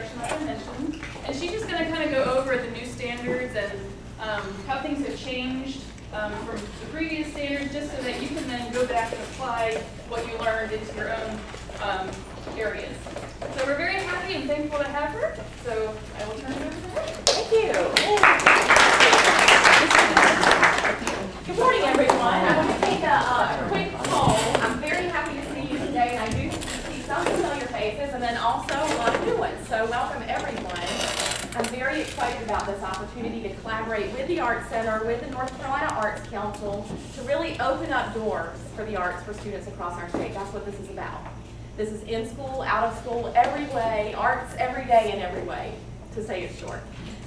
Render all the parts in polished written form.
introduction, like I mentioned. And she's just going to kind of go over the new standards and how things have changed from the previous standards, just so that you can then go back and apply what you learned into your own areas. So we're very happy and thankful to have her. So I will turn it over to her. Thank you. Good morning, everyone. I want to take a quick poll. I'm very happy to see you today, and I do see some familiar faces and then also a lot of new ones. So welcome, everyone. I'm very excited about this opportunity to collaborate with the Arts Center, with the North Carolina Arts Council, to really open up doors for the arts for students across our state. That's what this is about. This is in school, out of school, every way, arts every day in every way, to say it short.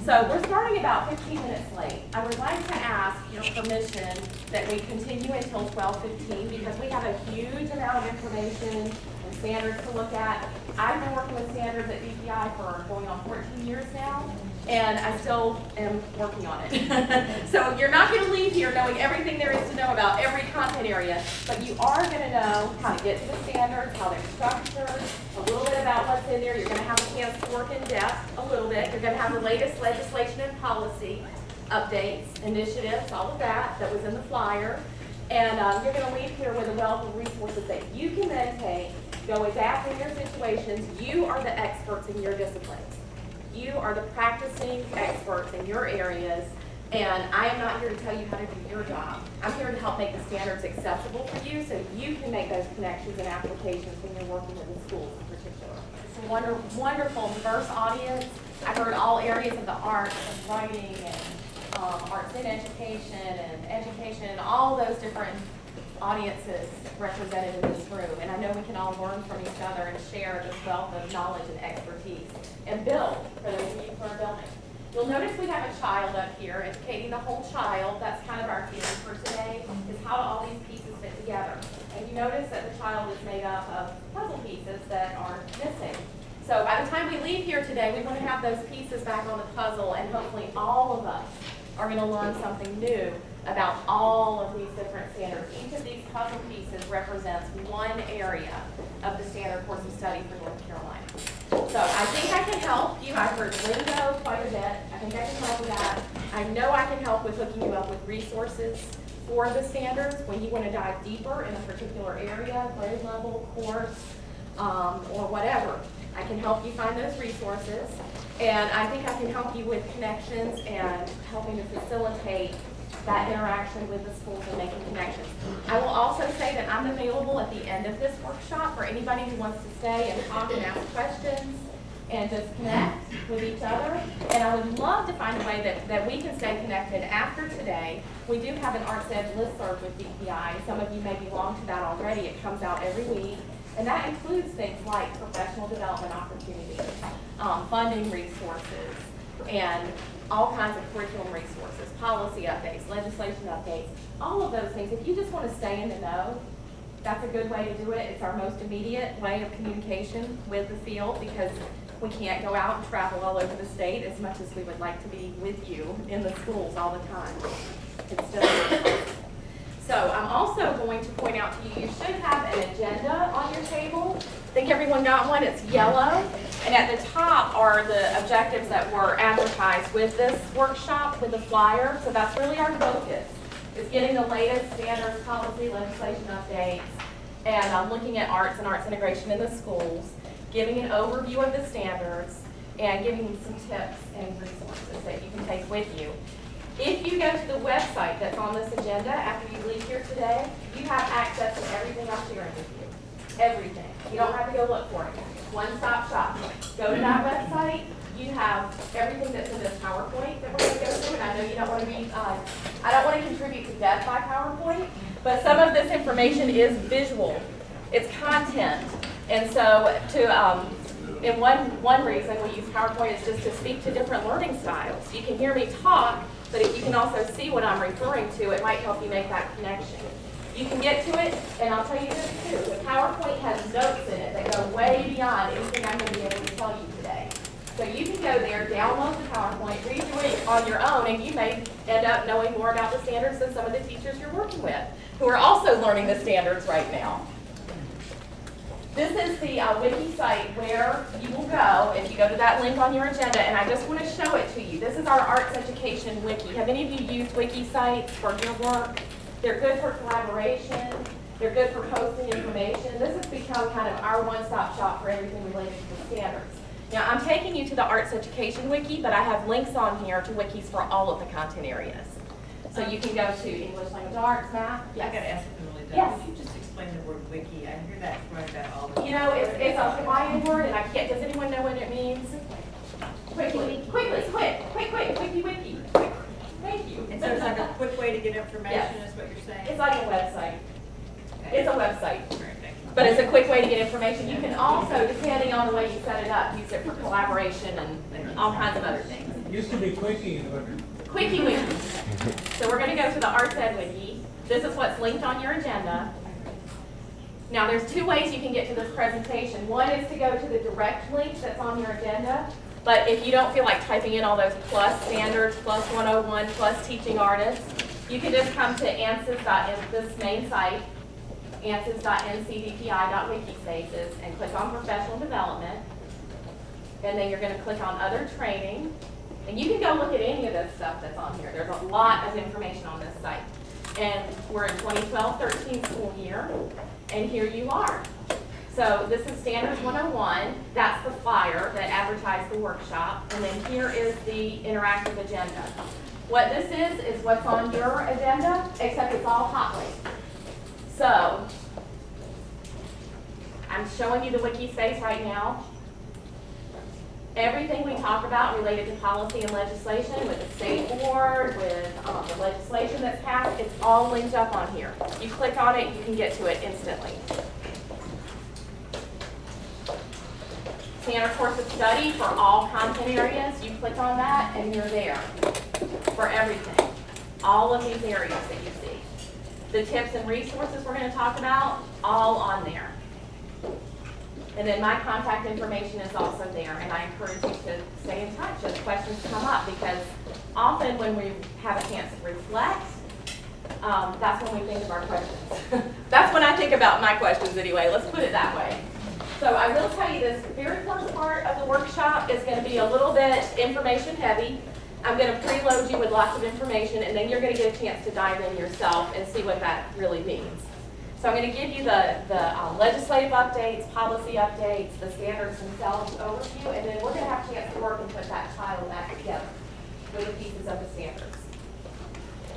So we're starting about 15 minutes late. I would like to ask your permission that we continue until 12:15 because we have a huge amount of information and standards to look at. I've been working with standards at DPI for going on 14 years now, and I still am working on it. So you're not going to leave here knowing everything there is to know about every content area, but you are going to know how to get to the standards, how they're structured, a little bit about what's in there. You're going to have a chance to work in depth a little bit. You're going to have the latest legislation and policy updates, initiatives, all of that was in the flyer. And you're going to leave here with a wealth of resources that you can then take, go adapt in your situations. You are the experts in your disciplines. You are the practicing experts in your areas, and I am not here to tell you how to do your job. I'm here to help make the standards accessible for you so you can make those connections and applications when you're working with the schools in particular. It's a wonderful, diverse audience. I've heard all areas of the arts and writing and arts in education, and all those different audiences represented in this room. And I know we can all learn from each other and share this wealth of knowledge and expertise and build for those of you who are building. You'll notice we have a child up here, educating the whole child. That's kind of our theme for today, is how do all these pieces fit together. And you notice that the child is made up of puzzle pieces that are missing. So by the time we leave here today, we want to have those pieces back on the puzzle, and hopefully all of us are going to learn something new about all of these different standards. Each of these puzzle pieces represents one area of the standard course of study for North Carolina. So I think I can help you. I've heard lingo quite a bit. I think I can help with that. I know I can help with hooking you up with resources for the standards when you want to dive deeper in a particular area, grade level, course, or whatever. I can help you find those resources. And I think I can help you with connections and helping to facilitate that interaction with the schools and making connections. I will also say that I'm available at the end of this workshop for anybody who wants to stay and talk and ask questions and just connect with each other. And I would love to find a way that we can stay connected after today. We do have an Arts Ed listserv with DPI. Some of you may belong to that already. It comes out every week. And that includes things like professional development opportunities, funding resources, and all kinds of curriculum resources, policy updates, legislation updates, all of those things. If you just want to stay in the know, that's a good way to do it. It's our most immediate way of communication with the field because we can't go out and travel all over the state as much as we would like to be with you in the schools all the time. It's just so I'm also going to point out to you, you should have an agenda on your table. I think everyone got one. It's yellow. And at the top are the objectives that were advertised with this workshop, with the flyer. So that's really our focus, is getting the latest standards, policy, legislation updates, and looking at arts and arts integration in the schools, giving an overview of the standards, and giving you some tips and resources that you can take with you. If you go to the website that's on this agenda after you leave here today, you have access to everything I'm sharing with you. Everything. You don't have to go look for it. One-stop shop. Go to that website. You have everything that's in this PowerPoint that we're going to go through. And I know you don't want to be, I don't want to contribute to death by PowerPoint, but some of this information is visual. It's content. And so and one reason we use PowerPoint is just to speak to different learning styles. You can hear me talk, but if you can also see what I'm referring to, it might help you make that connection. You can get to it, and I'll tell you this too. The PowerPoint has notes in it that go way beyond anything I'm going to be able to tell you today. So you can go there, download the PowerPoint, read it on your own, and you may end up knowing more about the standards than some of the teachers you're working with, who are also learning the standards right now. This is the Wiki site where you will go if you go to that link on your agenda, and I just want to show it to you. This is our Arts Education Wiki. Have any of you used Wiki sites for your work? They're good for collaboration. They're good for posting information. This has become kind of our one-stop shop for everything related to the standards. Now, I'm taking you to the Arts Education Wiki, but I have links on here to wikis for all of the content areas. So you can go to English Language Arts, Math. I got to ask something really dumb. Yes. Could you just explain the word wiki? I hear that thrown about all the time. You know, it's a Hawaiian word, and I can't, does anyone know what it means? Quickly, wiki, wiki. Thank you. And so it's like a quick way to get information, Yes. is what you're saying? It's like a website. Okay. It's a website. All right, thank you. But it's a quick way to get information. You can also, depending on the way you set it up, use it for collaboration and all kinds of other things. Used to be Quickie, but Quickie Wiki. So we're going to go to the Arts Ed Wiki. This is what's linked on your agenda. Now there's two ways you can get to this presentation. One is to go to the direct link that's on your agenda. But if you don't feel like typing in all those plus standards, plus 101, plus teaching artists, you can just come to ANSYS. This main site, ansys.ncdpi.wikispaces, and click on professional development. And then you're going to click on other training. And you can go look at any of this stuff that's on here. There's a lot of information on this site. And we're in 2012-13 school year, and here you are. So this is Standards 101. That's the flyer that advertised the workshop. And then here is the interactive agenda. What this is what's on your agenda, except it's all hot links. So I'm showing you the wiki space right now. Everything we talk about related to policy and legislation with the state board, with the legislation that's passed, it's all linked up on here. You click on it, you can get to it instantly. Standard course of study for all content areas, you click on that and you're there for everything. All of these areas that you see. The tips and resources we're going to talk about, all on there. And then my contact information is also there, and I encourage you to stay in touch as questions come up, because often when we have a chance to reflect, that's when we think of our questions. That's when I think about my questions anyway, let's put it that way. So I will tell you this very first part of the workshop is going to be a little bit information heavy. I'm going to preload you with lots of information, and then you're going to get a chance to dive in yourself and see what that really means. So I'm going to give you the legislative updates, policy updates, the standards themselves overview, and then we're going to have a chance to work and put that tile back together with the pieces of the standards.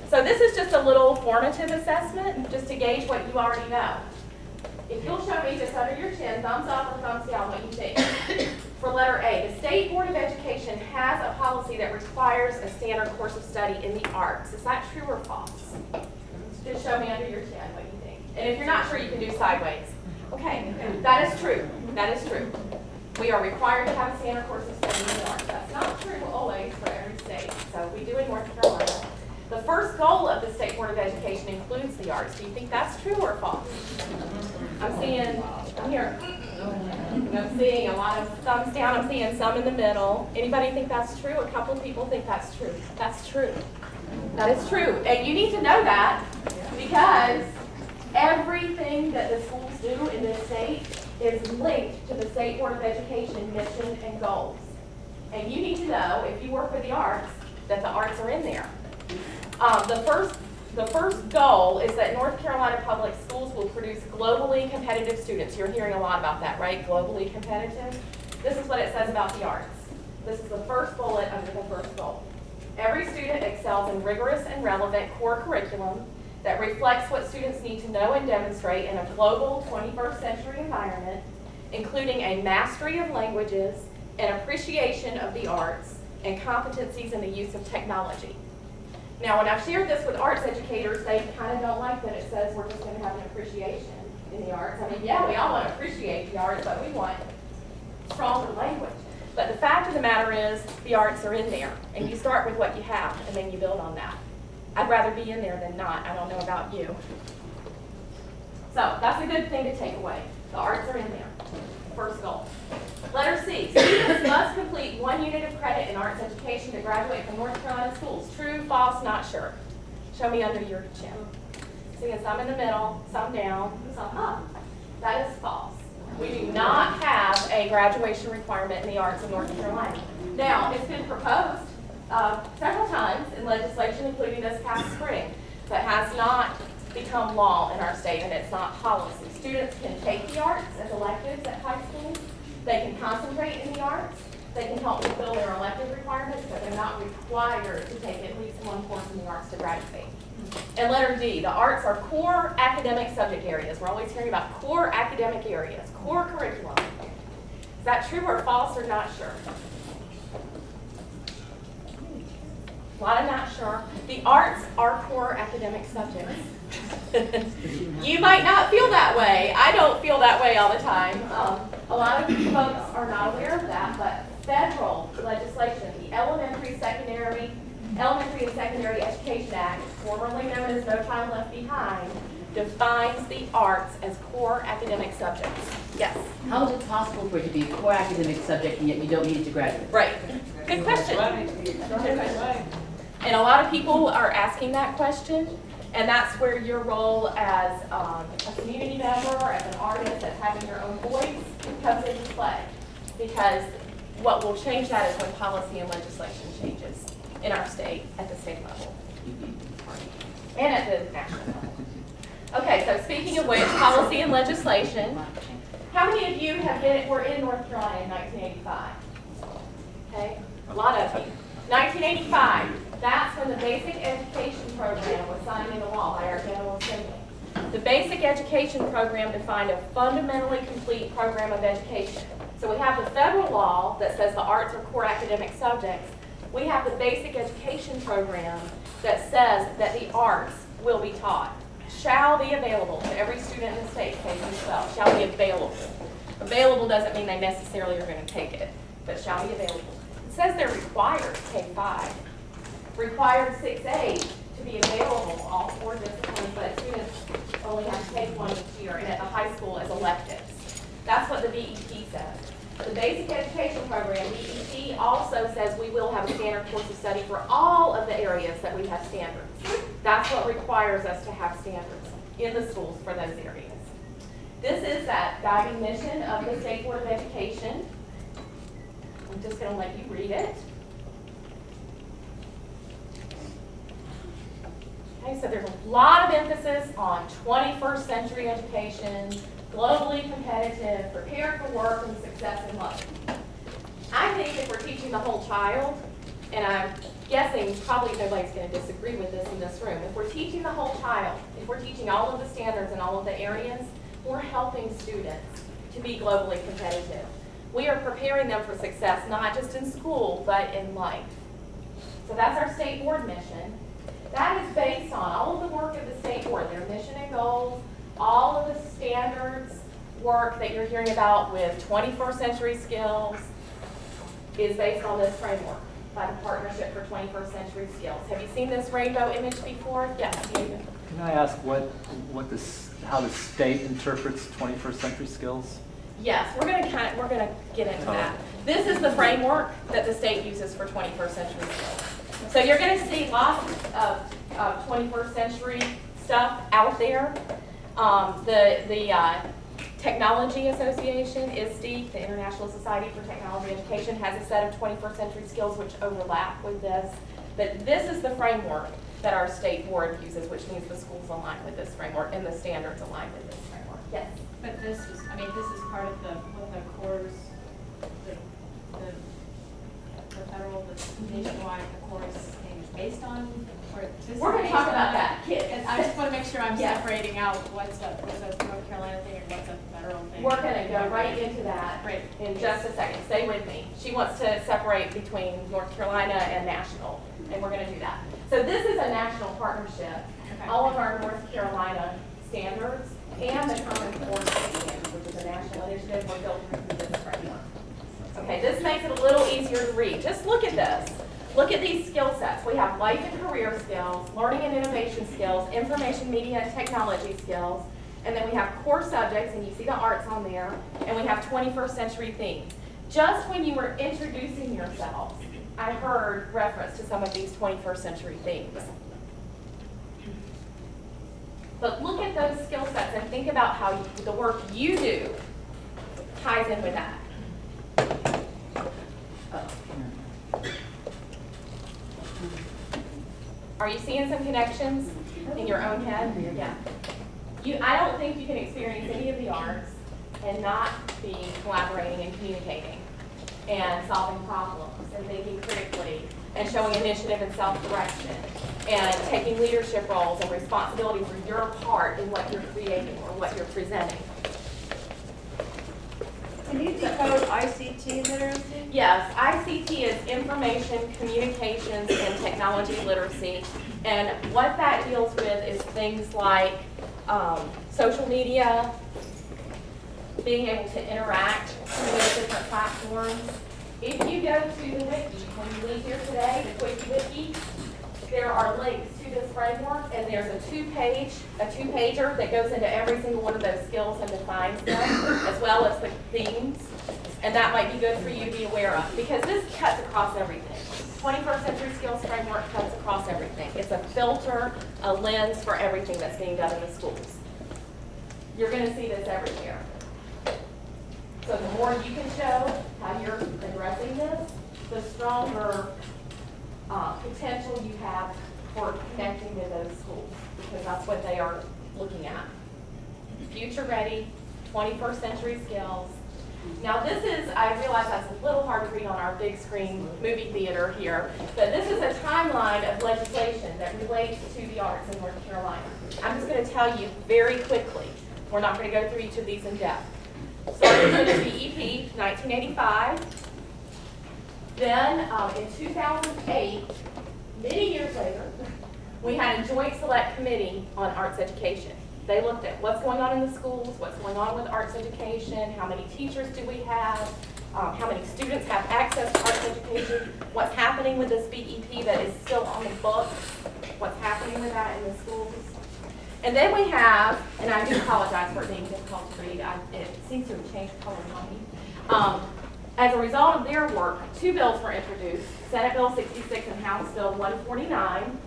So this is just a little formative assessment, just to gauge what you already know. If you'll show me just under your chin, thumbs up or thumbs down, what you think. For letter A, the State Board of Education has a policy that requires a standard course of study in the arts. Is that true or false? Just show me under your chin what you think. And if you're not sure, you can do sideways. Okay, that is true. That is true. We are required to have a standard course of study in the arts. That's not true always for every state. So we do in North Carolina. The first goal of the State Board of Education includes the arts. Do you think that's true or false? I'm seeing a lot of thumbs down. I'm seeing some in the middle. Anybody think that's true? A couple people think that's true. That's true. That is true. And you need to know that because everything that the schools do in this state is linked to the State Board of Education mission and goals. And you need to know, if you work with the arts, that the arts are in there. The first goal is that North Carolina public schools will produce globally competitive students. You're hearing a lot about that, right? Globally competitive. This is what it says about the arts. This is the first bullet under the first goal. Every student excels in rigorous and relevant core curriculum that reflects what students need to know and demonstrate in a global 21st century environment, including a mastery of languages, an appreciation of the arts, and competencies in the use of technology. Now, when I've shared this with arts educators, they kind of don't like that it says we're just going to have an appreciation in the arts. I mean, yeah, we all want to appreciate the arts, but we want stronger language. But the fact of the matter is, the arts are in there, and you start with what you have, and then you build on that. I'd rather be in there than not. I don't know about you. So that's a good thing to take away. The arts are in there. First goal. Letter C, students must complete 1 unit of credit in arts education to graduate from North Carolina schools. True, false, not sure. Show me under your chin. Seeing some in the middle, some down, some up. That is false. We do not have a graduation requirement in the arts in North Carolina. Now, it's been proposed several times in legislation, including this past spring, but has not become law in our state, and it's not policy. Students can take the arts as electives at high school. They can concentrate in the arts. They can help fulfill their elective requirements, but they're not required to take at least one course in the arts to graduate. And letter D, the arts are core academic subject areas. We're always hearing about core academic areas, core curriculum. Is that true or false or not sure? A lot of not sure. The arts are core academic subjects. You might not feel that way. I don't feel that way all the time. A lot of folks are not aware of that, but federal legislation, the Elementary and Secondary Education Act, formerly known as No Child Left Behind, defines the arts as core academic subjects. Yes? How is it possible for it to be a core academic subject and yet you don't need it to graduate? Right. Good question. Good question. And a lot of people are asking that question, and that's where your role as a community member, as an artist, as having your own voice comes into play. Because what will change that is when policy and legislation changes in our state, at the state level, and at the national level. Okay, so speaking of which, policy and legislation, how many of you were in North Carolina in 1985? Okay, a lot of you. 1985, that's when the basic education program was signed into law by our General Assembly. The basic education program defined a fundamentally complete program of education. So we have the federal law that says the arts are core academic subjects. We have the basic education program that says that the arts will be taught, shall be available to every student in the state, K through 12, shall be available. Available doesn't mean they necessarily are going to take it, but shall be available. It says they're required K-5, required 6A to be available, all 4 disciplines, but students only have to take one each year, and at the high school as electives. That's what the BEP says. The basic education program, BEP, also says we will have a standard course of study for all of the areas that we have standards. That's what requires us to have standards in the schools for those areas. This is that guiding mission of the State Board of Education. I'm just going to let you read it. Okay, so there's a lot of emphasis on 21st century education, globally competitive, prepared for work and success in life. I think if we're teaching the whole child, and I'm guessing probably nobody's going to disagree with this in this room, if we're teaching the whole child, if we're teaching all of the standards in all of the areas, we're helping students to be globally competitive. We are preparing them for success, not just in school, but in life. So that's our state board mission. That is based on all of the work of the state board, their mission and goals, all of the standards work that you're hearing about with 21st century skills is based on this framework by the Partnership for 21st Century Skills. Have you seen this rainbow image before? Yes, David. Can I ask how the state interprets 21st century skills? Yes, we're going to get into that. This is the framework that the state uses for 21st century skills. So you're going to see lots of 21st century stuff out there. The Technology Association, ISTE, the International Society for Technology Education, has a set of 21st century skills which overlap with this. But this is the framework that our state board uses, which means the schools align with this framework and the standards align with this framework. Yes? But this is part of the cores, the federal, the nationwide, the course thing is based on, or this We're going to talk about that. And I just want to make sure I'm Yes. separating out what's a North Carolina thing and what's a federal thing. We're going to go right into that Right. in just a second. Stay with me. She wants to separate between North Carolina and national, and we're going to do that. So this is a national partnership. Okay. All of our North Carolina standards and the Common Core Standards, which is a national initiative, were built through this framework. Okay, this makes it a little easier to read. Just look at this. Look at these skill sets. We have life and career skills, learning and innovation skills, information, media, and technology skills, and then we have core subjects, and you see the arts on there, and we have 21st century themes. Just when you were introducing yourselves, I heard reference to some of these 21st century themes. But look at those skill sets and think about how the work you do ties in with that. Are you seeing some connections in your own head? Yeah. I don't think you can experience any of the arts and not be collaborating and communicating and solving problems and thinking critically and showing initiative and self-direction and taking leadership roles and responsibility for your part in what you're creating or what you're presenting. Can you decode ICT literacy? Yes, ICT is information, communications, and technology literacy. And what that deals with is things like social media, being able to interact with different platforms. If you go to the Wiki, when you leave here today, the Quick Wiki, there are links to this framework, and there's a two-pager that goes into every single one of those skills and defines them, as well as the themes. And that might be good for you to be aware of, because this cuts across everything. 21st Century Skills Framework cuts across everything. It's a filter, a lens for everything that's being done in the schools. You're going to see this everywhere. So the more you can show how you're addressing this, the stronger potential you have for connecting to those schools, because that's what they are looking at. Future ready, 21st century skills. Now this is, I realize that's a little hard to read on our big screen movie theater here, but this is a timeline of legislation that relates to the arts in North Carolina. I'm just going to tell you very quickly. We're not going to go through each of these in depth. Starting with the DEP, 1985. Then in 2008, many years later, we had a joint select committee on arts education. They looked at what's going on in the schools, what's going on with arts education, how many teachers do we have, how many students have access to arts education, what's happening with this BEP that is still on the books, what's happening with that in the schools. And then we have, and I do apologize for it being difficult to read, it seems to have changed color on me. As a result of their work, two bills were introduced, Senate Bill 66 and House Bill 149.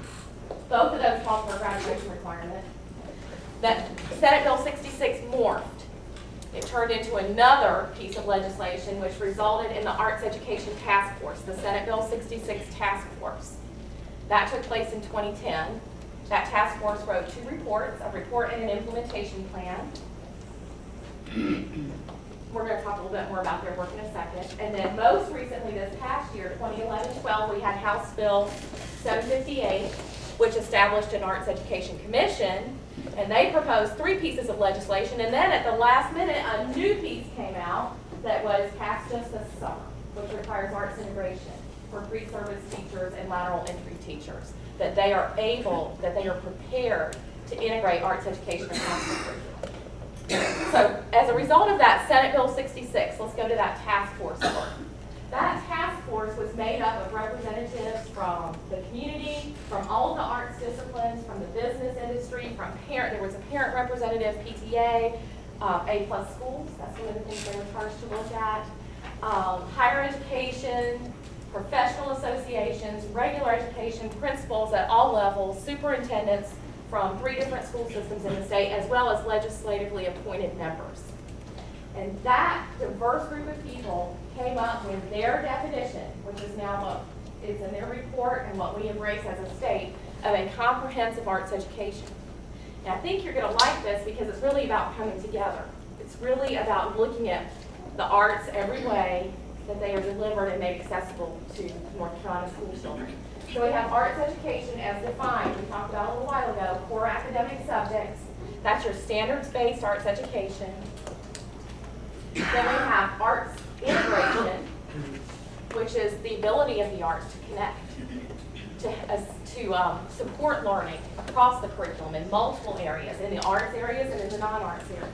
Both of those called for a graduation requirement. That Senate Bill 66 morphed. It turned into another piece of legislation which resulted in the Arts Education Task Force, the Senate Bill 66 Task Force. That took place in 2010. That task force wrote two reports, a report and an implementation plan. We're going to talk a little bit more about their work in a second. And then most recently this past year, 2011-12, we had House Bill 758, which established an Arts Education Commission. And they proposed three pieces of legislation. And then at the last minute, a new piece came out that was passed just this summer, which requires arts integration for pre-service teachers and lateral entry teachers. That they are prepared to integrate arts education across the curriculum. So as a result of that Senate Bill 66, let's go to that task force work. That task force was made up of representatives from the community, from all of the arts disciplines, from the business industry, from there was a parent representative, PTA, A+ schools, that's one of the things they were charged to look at, higher education, professional associations, regular education, principals at all levels, superintendents from 3 different school systems in the state, as well as legislatively appointed members. And that diverse group of people came up with their definition, which is now what is in their report and what we embrace as a state, of a comprehensive arts education. And I think you're going to like this because it's really about coming together. It's really about looking at the arts every way that they are delivered and made accessible to North Carolina school children. So we have arts education as defined, we talked about a little while ago, core academic subjects. That's your standards-based arts education. Then we have arts integration, which is the ability of the arts to connect, to support learning across the curriculum in multiple areas, in the arts areas and in the non-arts areas.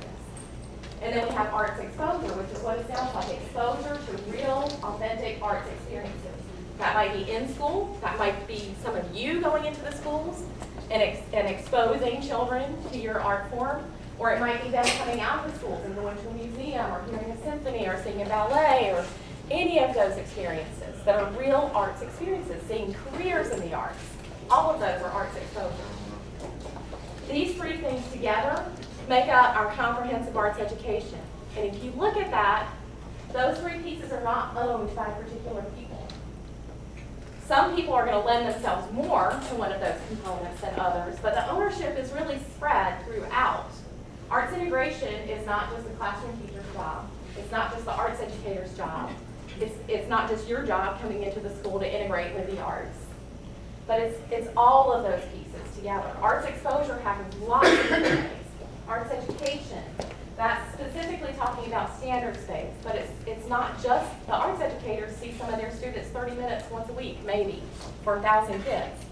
And then we have arts exposure, which is what it sounds like, exposure to real, authentic arts experiences. That might be in school, that might be some of you going into the schools and exposing children to your art form, or it might be them coming out of the schools and going to a museum or hearing a symphony or seeing a ballet or any of those experiences that are real arts experiences, seeing careers in the arts. All of those are arts exposure. These three things together make up our comprehensive arts education. And if you look at that, those three pieces are not owned by particular people. Some people are going to lend themselves more to one of those components than others, but the ownership is really spread throughout. Arts integration is not just the classroom teacher's job. It's not just the arts educator's job. It's not just your job coming into the school to integrate with the arts. But it's all of those pieces together. Arts exposure happens lots of different ways. Arts education, that's specifically talking about standards-based, but it's not just, the arts educators see some of their students 30 minutes once a week, maybe, for 1,000 kids.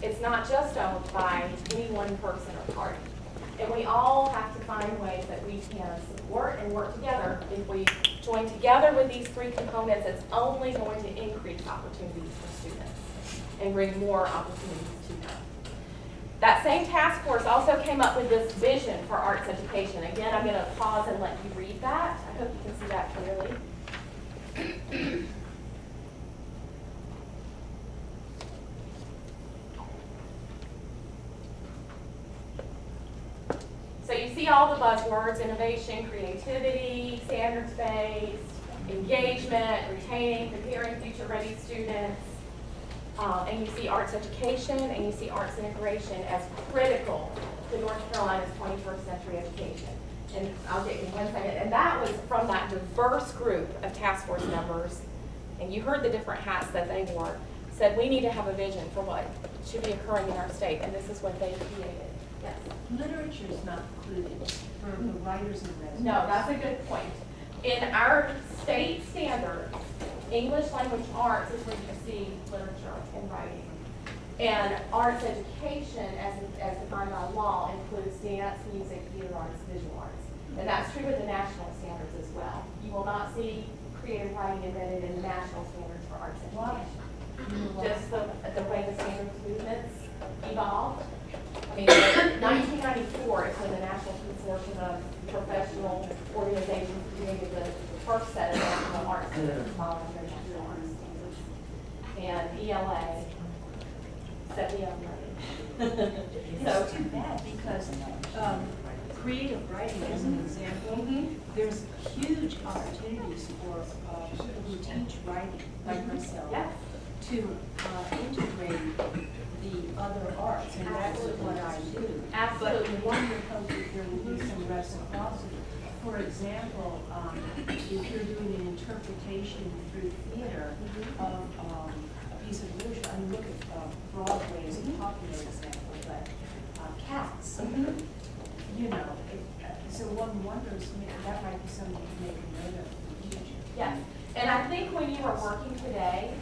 It's not just owned by any one person or party. And we all have to find ways that we can support and work together. If we join together with these three components, it's only going to increase opportunities for students and bring more opportunities to them. That same task force also came up with this vision for arts education. Again, I'm going to pause and let you read that. I hope you can see that clearly. So you see all the buzzwords: innovation, creativity, standards-based, engagement, retaining, preparing future-ready students. And you see arts education and you see arts integration as critical to North Carolina's 21st century education. And I'll get you in 1 second. And that was from that diverse group of task force members, and you heard the different hats that they wore, said we need to have a vision for what should be occurring in our state, and this is what they created. Yes? Literature is not included for the writers and residents. No, that's a good point. In our state standards, English language arts is where you see literature and writing. And arts education, as defined by law, includes dance, music, theater arts, visual arts. And that's true with the national standards as well. You will not see creative writing embedded in the national standards for arts education. Just the way the standards movements evolved. I mean, in 1994 is when the National Consortium of Professional Organizations created the first set of national arts standards following their national arts standards. And ELA set the up ready. It's too bad because creative writing, as an example, there's huge opportunities for people who teach writing, like myself, Yes. to integrate the other arts, and that's what I do. Absolutely. But one would hope that there will be some reciprocity. For example, if you're doing an interpretation through theater of a piece of literature, I mean, look at Broadway as a popular example, but Cats, you know, so one wonders, maybe that might be something to make a note of in the future. Yes. And I think when you are working today,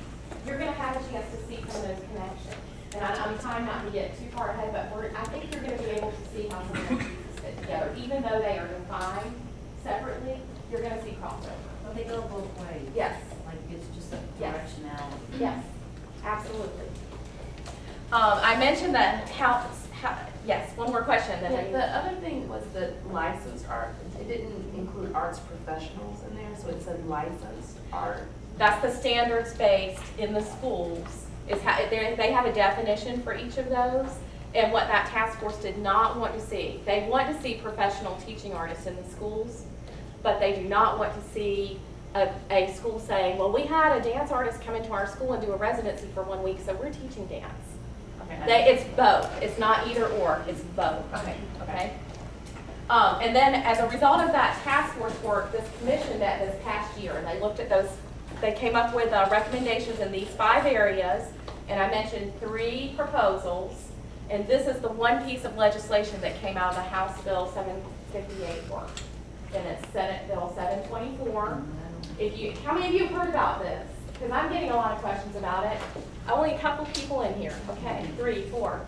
you're going to have a chance to see some of those connections. And I'm trying not to get too far ahead, but I think you're going to be able to see how some of those pieces fit together. Even though they are defined separately, you're going to see crossover. Well, they go both ways. Yes. Like it's just a Yes. directionality. Yes, absolutely. I mentioned that yes, one more question. Then Yeah, the other thing was the licensed art. It didn't include arts professionals in there, so it said licensed art. that's the standards based in the schools. Is how they have a definition for each of those, and what that task force did not want to see. They want to see professional teaching artists in the schools, but they do not want to see a school saying, well, we had a dance artist come into our school and do a residency for 1 week, so we're teaching dance. It's both. It's not either or. It's both. Okay. And then as a result of that task force work, this commission met this past year, and they looked at those. They came up with recommendations in these 5 areas, and I mentioned 3 proposals. And this is the one piece of legislation that came out of the House Bill 758 work. And it's Senate Bill 724. How many of you have heard about this? Because I'm getting a lot of questions about it. Only a couple people in here. Okay, 3, 4.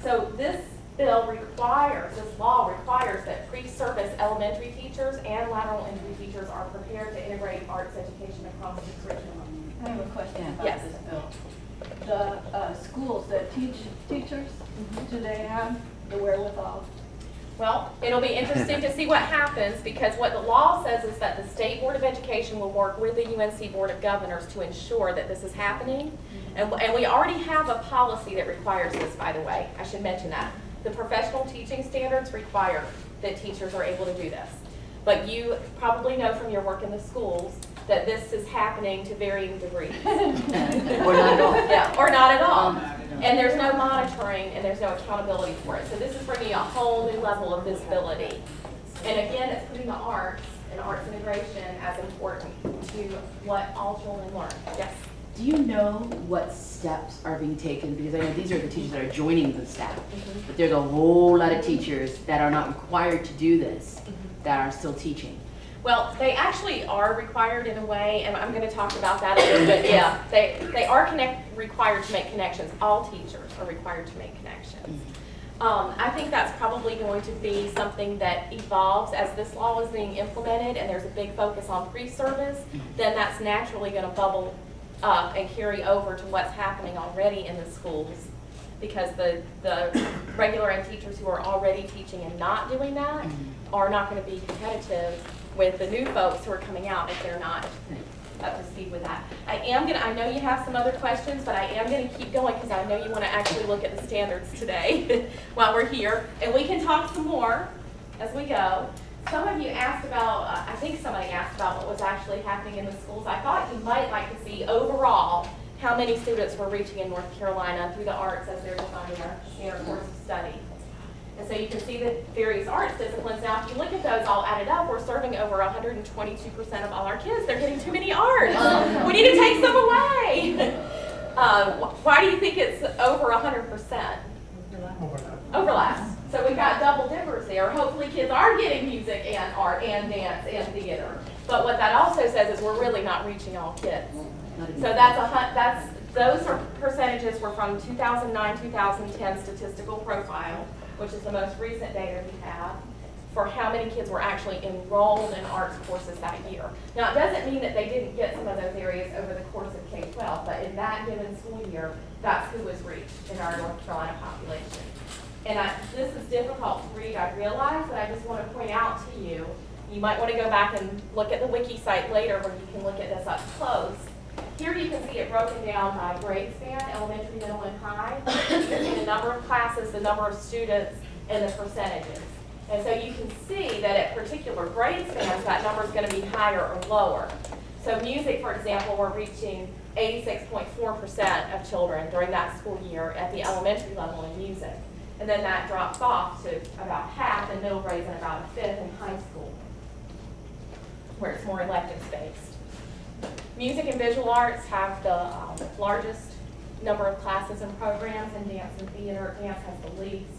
So this bill this law requires that pre-service elementary teachers and lateral entry teachers are prepared to integrate arts education across the curriculum. I have a question about Yes. this bill. The schools that teach teachers, do they have the wherewithal? Well, it'll be interesting to see what happens, because what the law says is that the State Board of Education will work with the UNC Board of Governors to ensure that this is happening. And we already have a policy that requires this, by the way. I should mention that. The professional teaching standards require that teachers are able to do this. but you probably know from your work in the schools that this is happening to varying degrees. Or not at all. Yeah, or not at all. And there's no monitoring and there's no accountability for it. So this is bringing a whole new level of visibility. And again, it's putting the arts and arts integration as important to what all children learn. Yes? Do you know what steps are being taken? Because I know these are the teachers that are joining the staff, but there's a whole lot of teachers that are not required to do this, that are still teaching. Well, they actually are required in a way, and I'm going to talk about that a little bit. Yeah, they are required to make connections. All teachers are required to make connections. I think that's probably going to be something that evolves as this law is being implemented and there's a big focus on pre-service, then that's naturally going to bubble up and carry over to what's happening already in the schools, because the regular ed teachers who are already teaching and not doing that are not going to be competitive with the new folks who are coming out if they're not up to speed with that. I know you have some other questions, but I am going to keep going because I know you want to actually look at the standards today while we're here. And we can talk some more as we go. Some of you asked about, I think somebody asked about what was actually happening in the schools. I thought you might like to see overall how many students were reaching in North Carolina through the arts as they're defining their course of study. And so you can see the various arts disciplines. Now, if you look at those all added up, we're serving over 122% of all our kids. They're getting too many arts. We need to take some away. Why do you think it's over 100%? Overlap. So we've got double dippers there. Hopefully kids are getting music and art and dance and theater. But what that also says is we're really not reaching all kids. So those percentages were from 2009-2010 statistical profile, which is the most recent data we have for how many kids were actually enrolled in arts courses that year. Now, it doesn't mean that they didn't get some of those areas over the course of K-12, but in that given school year, that's who was reached in our North Carolina population. And this is difficult to read, I realize, but I just want to point out to you, you might want to go back and look at the Wiki site later where you can look at this up close. Here you can see it broken down by grade span, elementary, middle, and high. You can see the number of classes, the number of students, and the percentages. And so you can see that at particular grade spans, that number is going to be higher or lower. So music, for example, we're reaching 86.4% of children during that school year at the elementary level in music. And then that drops off to about half in middle grades and about a fifth in high school, where it's more electives-based. Music and visual arts have the largest number of classes and programs, and dance and theater. Dance has the least.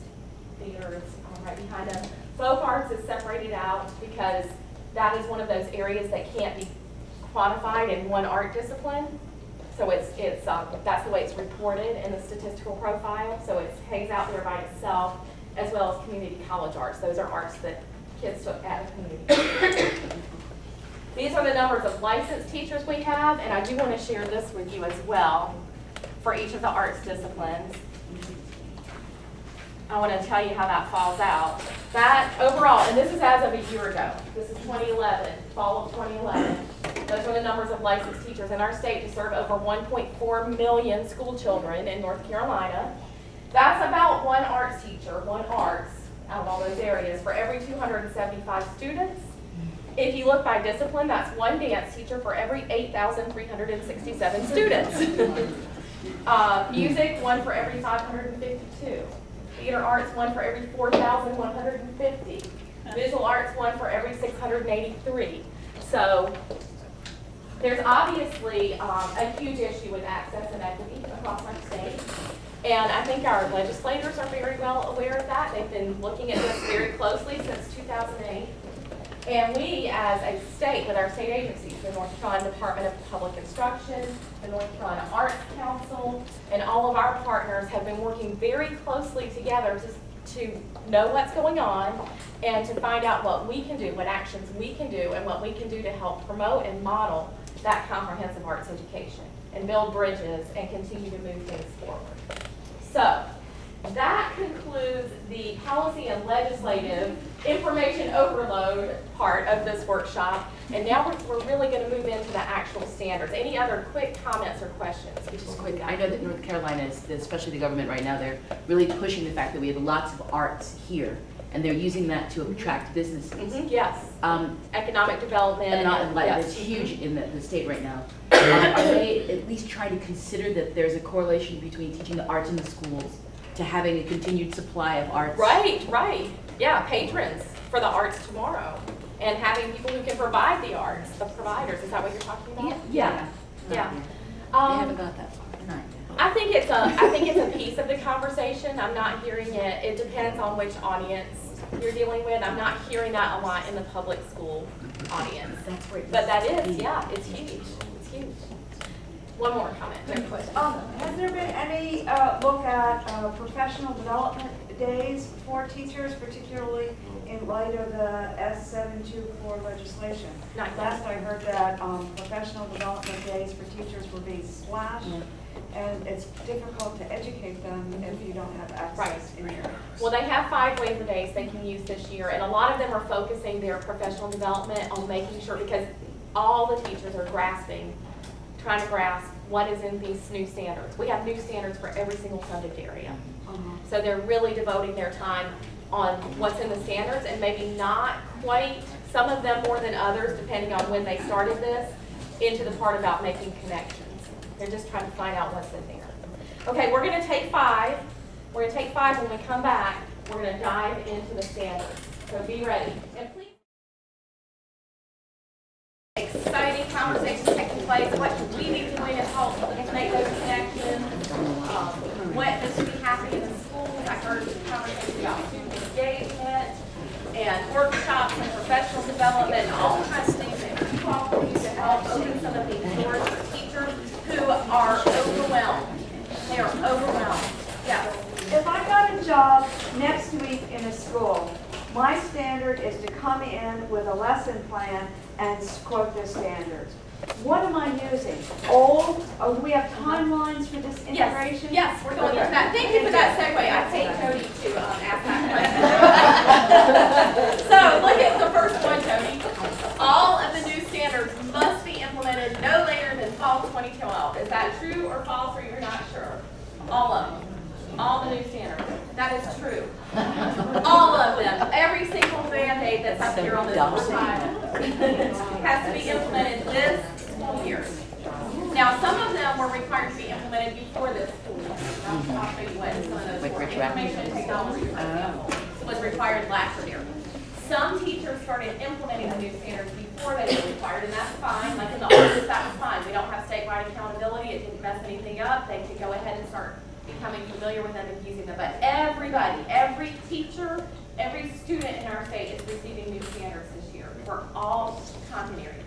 Theater is right behind them. Folk arts is separated out because that is one of those areas that can't be quantified in one art discipline. So that's the way it's reported in the statistical profile. So it hangs out there by itself, as well as community college arts. Those are arts that kids took at a community college. These are the numbers of licensed teachers we have, and I do want to share this with you as well for each of the arts disciplines. I want to tell you how that falls out. That overall, and this is as of a year ago, this is 2011, fall of 2011. Those are the numbers of licensed teachers in our state to serve over 1.4 million school children in North Carolina. That's about one arts teacher, one arts, out of all those areas, for every 275 students. If you look by discipline, that's one dance teacher for every 8,367 students. Music, one for every 552. Theater arts, one for every 4,150. Visual arts, one for every 683. So there's obviously a huge issue with access and equity across our state. And I think our legislators are very well aware of that. They've been looking at this very closely since 2008. And we, as a state, with our state agencies, the North Carolina Department of Public Instruction, the North Carolina Arts Council, and all of our partners have been working very closely together to know what's going on and to find out what we can do, what actions we can do, and what we can do to help promote and model that comprehensive arts education and build bridges and continue to move things forward. So that concludes the policy and legislative information overload part of this workshop. And now we're really going to move into the actual standards. Any other quick comments or questions? Just quick, I know that North Carolina is, especially the government right now, they're really pushing the fact that we have lots of arts here. and they're using that to attract businesses. Yes, Um, economic development. and not like yes. it's huge in the state right now. Are they at least trying to consider that there's a correlation between teaching the arts in the schools to having a continued supply of arts? Right, right. Yeah, patrons for the arts tomorrow. And having people who can provide the arts, the providers. Is that what you're talking about? Yeah. Yeah. They haven't got that far. Not yet. I think it's a piece of the conversation. I'm not hearing it. It depends on which audience you're dealing with. I'm not hearing that a lot in the public school audience. That's where it But that needs to is, be. yeah, it's huge. It's huge. One more comment. No question. Has there been any look at professional development days for teachers, particularly in light of the S724 legislation? Not yet. Last I heard that professional development days for teachers were being slashed, and it's difficult to educate them if you don't have access in here. Well, they have 5 waiver days they can use this year, and a lot of them are focusing their professional development on making sure, because all the teachers are trying to grasp what is in these new standards. We have new standards for every single subject area. So they're really devoting their time on what's in the standards, and maybe not quite, some of them more than others, depending on when they started this, into the part about making connections. They're just trying to find out what's in there. Okay, we're going to take 5. We're going to take 5. When we come back, we're going to dive into the standards. So be ready. And please, exciting conversations taking place. What do we be doing to help make those connections? What should be happening in the schools? I heard conversations about student engagement and workshops and professional development and all kinds of things that you all can use to help open some of these doors for teachers who are overwhelmed. They are overwhelmed. Yes. If I got a job next week in a school, my standard is to come in with a lesson plan and quote their standards. What am I using? Old? Oh, do we have timelines for this integration? Yes, we're going into that. Thank you for that segue. I paid Cody to ask that question. So look at the first one, Cody. All of the new standards must be implemented no later than fall 2012. Is that true or false, or you're not sure? All of them. All the new standards. That is true. All of them. Every single Band-Aid that's up here on this slide has to be implemented this school year. Now, some of them were required to be implemented before this school year. I'll show you what some of those Like were. retroactive. Information technology, for example, was required last year. Some teachers started implementing the new standards before they were required, and that's fine. Like in the office, that was fine. We don't have statewide accountability. It didn't mess anything up. They could go ahead and start becoming familiar with them and using them. But everybody, every teacher, every student in our state is receiving new standards this year for all content areas.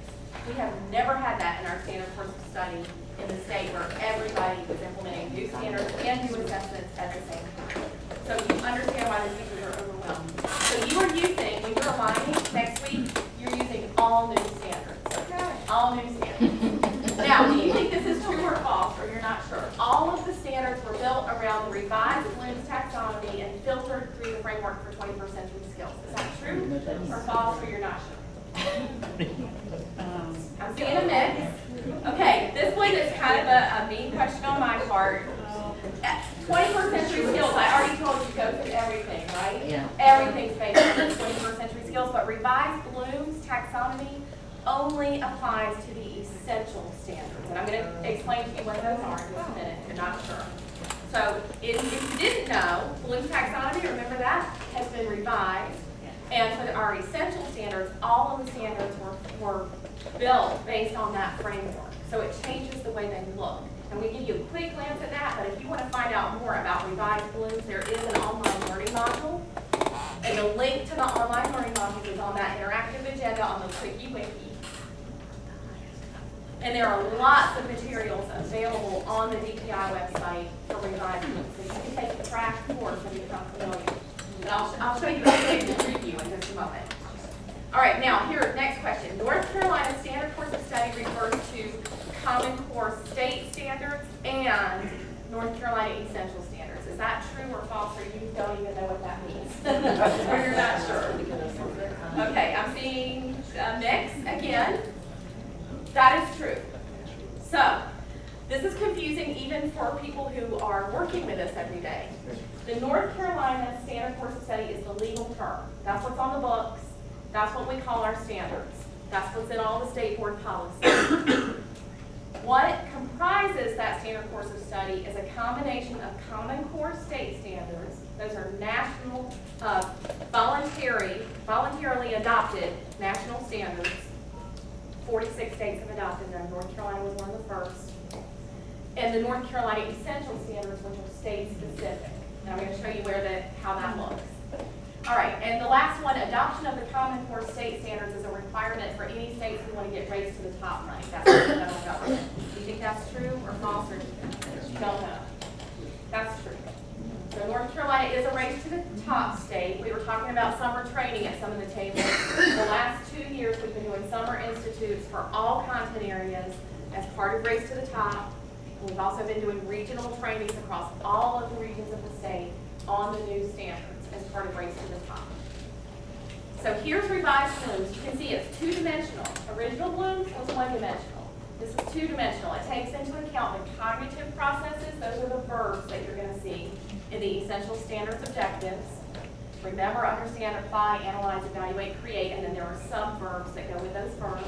We have never had that in our standard course of study in the state where everybody was implementing new standards and new assessments at the same time. So you understand why the teachers are overwhelmed. So you are using, when you're aligning next week, you're using all new standards. Okay. All new standards. Now, do you think this is true or false, or you're not sure? All of the standards were built around the revised Bloom's taxonomy and filtered through the framework for 21st century skills. Is that true or false, or you're not sure? I'm seeing a mix. Okay, this one is kind of a mean question on my part. 21st century skills, I already told you go through everything, right? Yeah. Everything's based on 21st century skills, but revised Bloom's taxonomy only applies to the essential standards. And I'm going to explain to you what those are in just a minute if you're not sure. So if you didn't know, Bloom's taxonomy, remember that, has been revised. And for our essential standards, all of the standards were built based on that framework. So it changes the way they look. And we give you a quick glance at that, but if you want to find out more about revised Bloom's, there is an online learning module. And the link to the online learning module is on that interactive agenda on the Wiki. And there are lots of materials available on the DPI website for revised Bloom's. So you can take the crash course and become familiar. And I'll show you a quick preview in just a moment. All right, now here, next question. North Carolina Standard Course of Study refers to Common Core State Standards and North Carolina Essential Standards. Is that true or false, or you don't even know what that means? Or you're not sure? Okay, I'm seeing a mix again. That is true. So, This is confusing even for people who are working with us every day. The North Carolina Standard Course of Study is the legal term. That's what's on the books. That's what we call our standards. That's what's in all the state board policies. What comprises that standard course of study is a combination of Common Core state standards. Those are national, voluntarily adopted national standards. 46 states have adopted them. North Carolina was one of the first. And the North Carolina Essential Standards, which are state specific. And I'm going to show you how that looks. All right, and the last one, adoption of the Common Core state standards is a requirement for any states who want to get raised to the top money. That's the federal government. Do you think that's true or false, or you don't know? That's true. So North Carolina is a race to the top state. We were talking about summer training at some of the tables. The last 2 years, we've been doing summer institutes for all content areas as part of Race to the Top. And we've also been doing regional trainings across all of the regions of the state on the new standards as part of Race to the Top. So here's revised Bloom's. You can see it's two-dimensional. Original Bloom's was one-dimensional. This is two-dimensional. It takes into account the cognitive processes. Those are the verbs that you're going to see in the Essential Standards objectives. Remember, understand, apply, analyze, evaluate, create, and then there are sub-verbs that go with those verbs.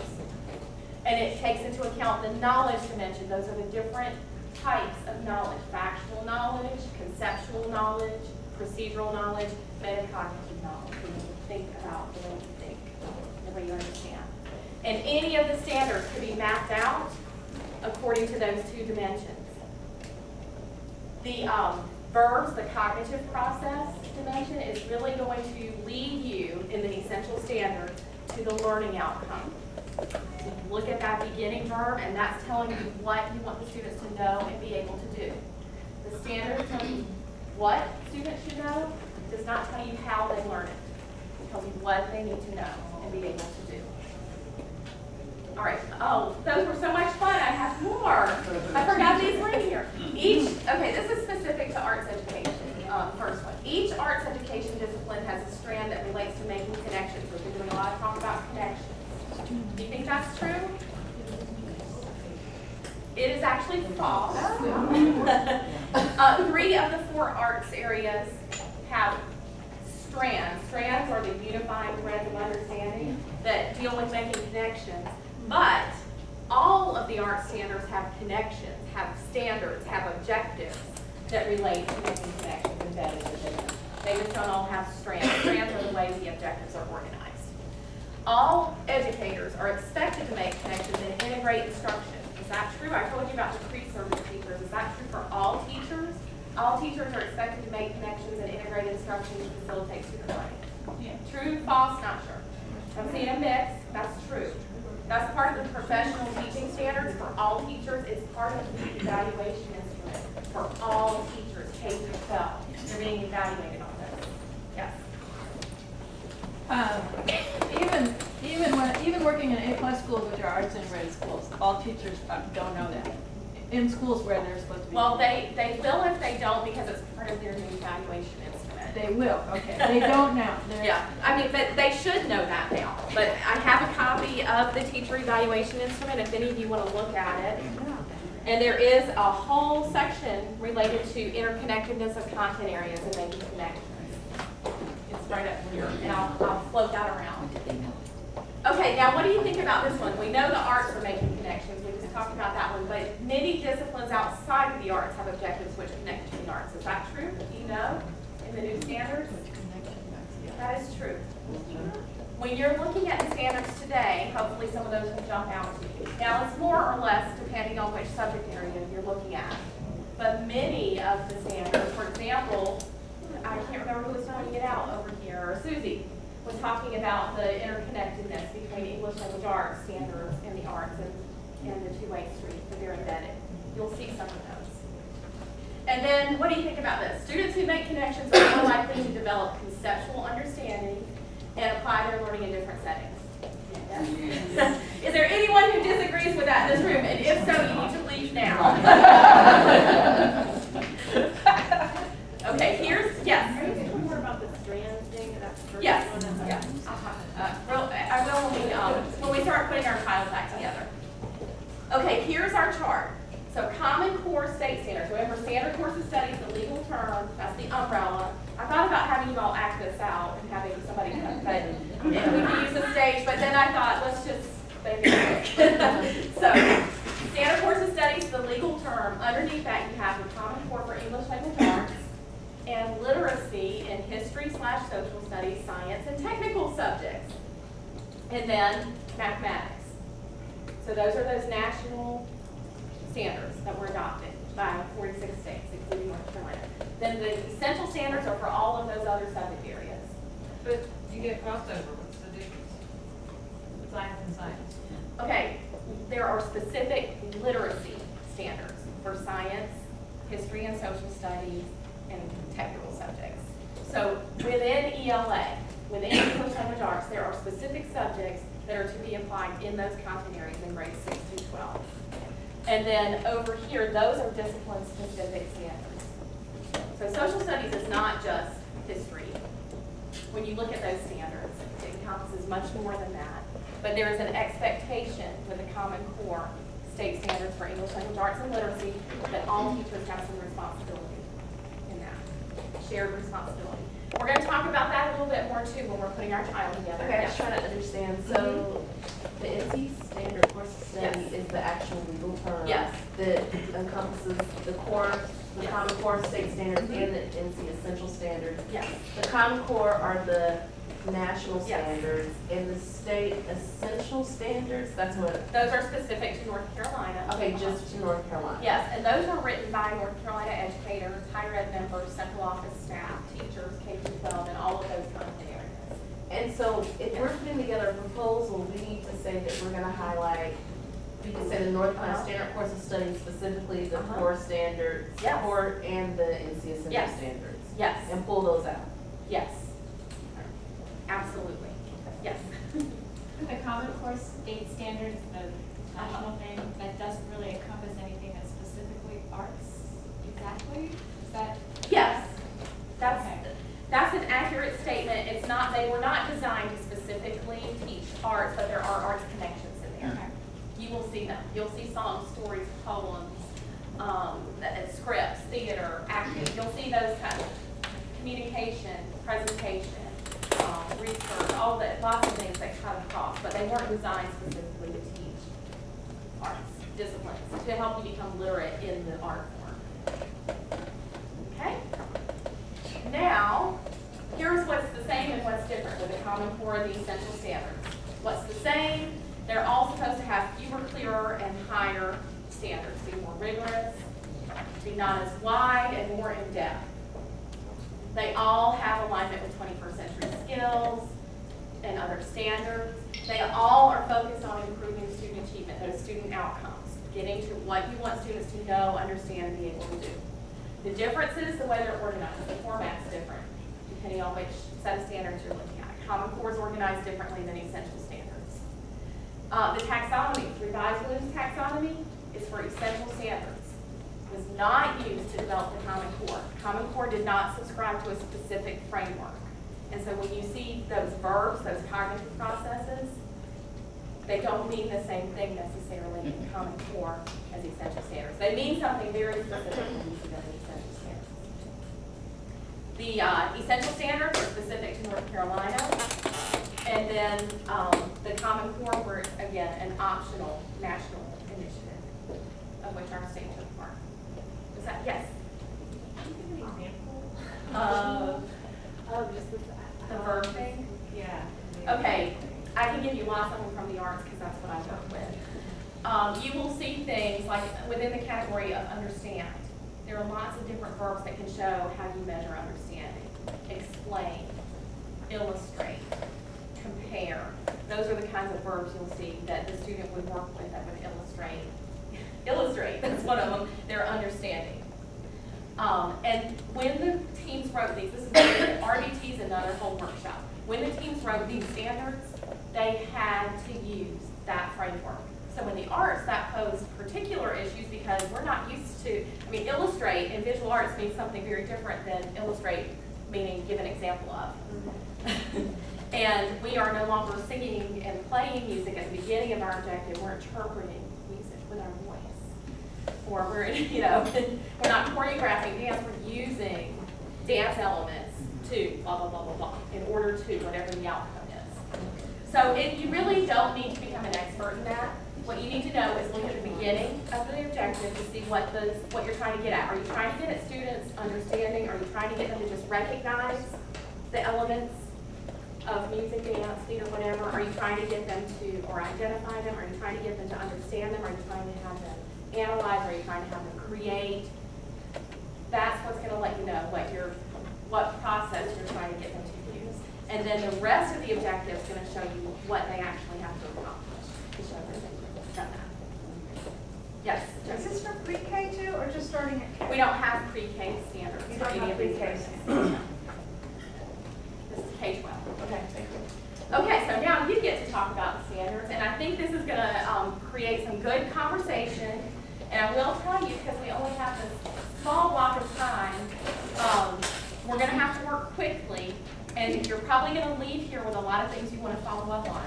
And it takes into account the knowledge dimension. Those are the different types of knowledge: factual knowledge, conceptual knowledge, procedural knowledge, metacognitive knowledge. When you think about the way you think, the way you understand. And any of the standards can be mapped out according to those two dimensions. The verbs, the cognitive process dimension, is really going to lead you in the Essential Standards to the learning outcome. So you look at that beginning verb, and that's telling you what you want the students to know and be able to do. The standards tell you what students should know, does not tell you how they learn it. It tells you what they need to know and be able to do. All right. Oh, those were so much fun. I have more. I forgot these were in here. Okay, this is specific to arts education. First one. Each arts education discipline has a strand that relates to making connections. We've been doing a lot of talk about connections. Do you think that's true? It is actually false. 3 of the 4 arts areas have strands. Strands are the unifying threads of understanding that deal with making connections. But all of the art standards have connections, have standards, have objectives that relate to making connections embedded within them. They just don't all have strands. Strands are the way the objectives are organized. All educators are expected to make connections and integrate instruction. Is that true? I told you about the pre-service teachers. Is that true for all teachers? All teachers are expected to make connections and integrate instruction to facilitate student learning. Yeah. True, false, not sure. I'm seeing a mix. That's true. That's part of the professional teaching standards for all teachers. It's part of the evaluation instrument for all teachers, K through 12. They're being evaluated on this. Yes. Even working in A+ schools, which are arts integrated schools, all teachers don't know that. In schools where they're supposed to be. Well, they will if they don't, because it's part of their new evaluation instrument. They will, okay. They don't now. Yeah, I mean, but they should know that now. But I have a copy of the teacher evaluation instrument if any of you want to look at it. And there is a whole section related to interconnectedness of content areas and making connections. It's right up here, and I'll float that around. Okay, now what do you think about this one? We know the arts are making connections. We just talked about that one, but many disciplines outside of the arts have objectives which connect to the arts. Is that true? Do you know in the new standards? That is true. When you're looking at the standards today, hopefully some of those will jump out to you. Now it's more or less depending on which subject area you're looking at. But many of the standards, for example, I can't remember who was pointing it out over here, or Susie was talking about the interconnectedness between English language arts standards and the arts and the two-way street, that they're embedded. You'll see some of those. And then, what do you think about this? Students who make connections are more likely to develop conceptual understanding and apply their learning in different settings. Yes? Is there anyone who disagrees with that in this room? And if so, you need to leave now. Okay, here's, yes? Are you talking more about the strand thing? That's the first Yes. one? Yes. I will when we start putting our tiles back together. Okay, here's our chart. So Common Core state standards, remember standard course of study is the legal term, that's the umbrella. I thought about having you all act this out and having somebody come, but we could use the stage, but then I thought, let's just make it quick. So, standard course of study is the legal term. Underneath that you have the Common Core for English language arts and literacy in history/social studies, science, and technical subjects. And then mathematics. So those are those national standards that were adopted by 46 states, including North Carolina. Then the essential standards are for all of those other subject areas. But you get crossover, what's the difference? Science and science. Okay, there are specific literacy standards for science, history and social studies, and technical subjects. So within ELA, within English language arts, there are specific subjects that are to be applied in those content areas in grades 6 through 12. And then over here, those are discipline-specific standards. So social studies is not just history. When you look at those standards, it encompasses much more than that. But there is an expectation with the Common Core state standards for English language arts and literacy that all teachers have some responsibility in that, shared responsibility. We're going to talk about that a little bit more too when we're putting our child together. Okay, I'm Yes. just trying to understand. So the NC standard course of study Yes. is the actual legal term Yes. that encompasses the core, the Yes. Common Core state standards and the NC essential standards. Yes. The Common Core are the national Yes. standards, and the state essential standards, that's what, Those are specific to North Carolina. okay, just to North Carolina. Yes, and those are written by North Carolina educators, higher ed members, central office staff, teachers, K-12, and all of those content areas. And so if we're putting together a proposal, we need to say that we're gonna highlight, we can say the North Carolina standard course of study, specifically the core standards, Yes. core and the NC essential Yes. standards. Yes, And pull those out. yes. Absolutely, yes. The Common Core state standards, the national thing, that doesn't really encompass anything that's specifically arts, exactly? Is that? Yes, that's, Okay. that's an accurate statement. It's not, they were not designed to specifically teach arts, but there are arts connections in there. Okay. You will see them. You'll see songs, stories, poems, scripts, theater, acting. You'll see those kind of communication, presentation, research, all that, lots of things that cut across, but they weren't designed specifically to teach arts disciplines, to help you become literate in the art form. Okay? Now, here's what's the same and what's different with the Common Core and the essential standards. What's the same? They're all supposed to have fewer, clearer, and higher standards, be more rigorous, be not as wide, and more in-depth. They all have alignment with 21st century skills and other standards. They all are focused on improving student achievement, those student outcomes, getting to what you want students to know, understand, and be able to do. The difference is the way they're organized. The format's different, depending on which set of standards you're looking at. Common Core is organized differently than essential standards. The taxonomy, revised Bloom's taxonomy, is for essential standards. It was not used to develop the Common Core. Common Core did not subscribe to a specific framework. And so when you see those verbs, those cognitive processes, they don't mean the same thing necessarily in Common Core as essential standards. They mean something very specific when you see them in essential standards. The essential standards are specific to North Carolina. And then the Common Core were, again, an optional national initiative of which our state took part. Was that, yes? Can you give an example? Of just the verb thing? Yeah. Okay, I can give you lots of them from the arts because that's what I work with. You will see things like within the category of understand. There are lots of different verbs that can show how you measure understanding. Explain, illustrate, compare. Those are the kinds of verbs you'll see that the student would work with that would illustrate. Illustrate, that's one of them, their understanding. And when the teams wrote these, this is RBT is another whole workshop. When the teams wrote these standards, they had to use that framework. So in the arts, that posed particular issues because we're not used to, I mean, illustrate in visual arts means something very different than illustrate, meaning give an example of. And we are no longer singing and playing music at the beginning of our objective, we're interpreting music with our voice. for. We're, you know, we're not choreographing dance, we're using dance elements to blah, blah, blah, blah, blah, in order to whatever the outcome is. So you really don't need to become an expert in that. What you need to know is look at the beginning of the objective to see what you're trying to get at. Are you trying to get at students' understanding? Are you trying to get them to just recognize the elements of music, dance, theater, whatever? Are you trying to get them to, or identify them? Are you trying to get them to understand them? Are you trying to have them analyze? Are you trying to have them create? That's what's going to let you know what process you're trying to get them to use. And then the rest of the objective is going to show you what they actually have to accomplish to show that they've done that. Yes? Is this for pre-K too, or just starting at K? We don't have pre-K standards. You don't for any have of these pre-K areas. This is K-12. Okay, thank you. Okay, so now you get to talk about the standards, and I think this is going to create some good conversation. And I will tell you, because we only have this small block of time, we're going to have to work quickly, and you're probably going to leave here with a lot of things you want to follow up on.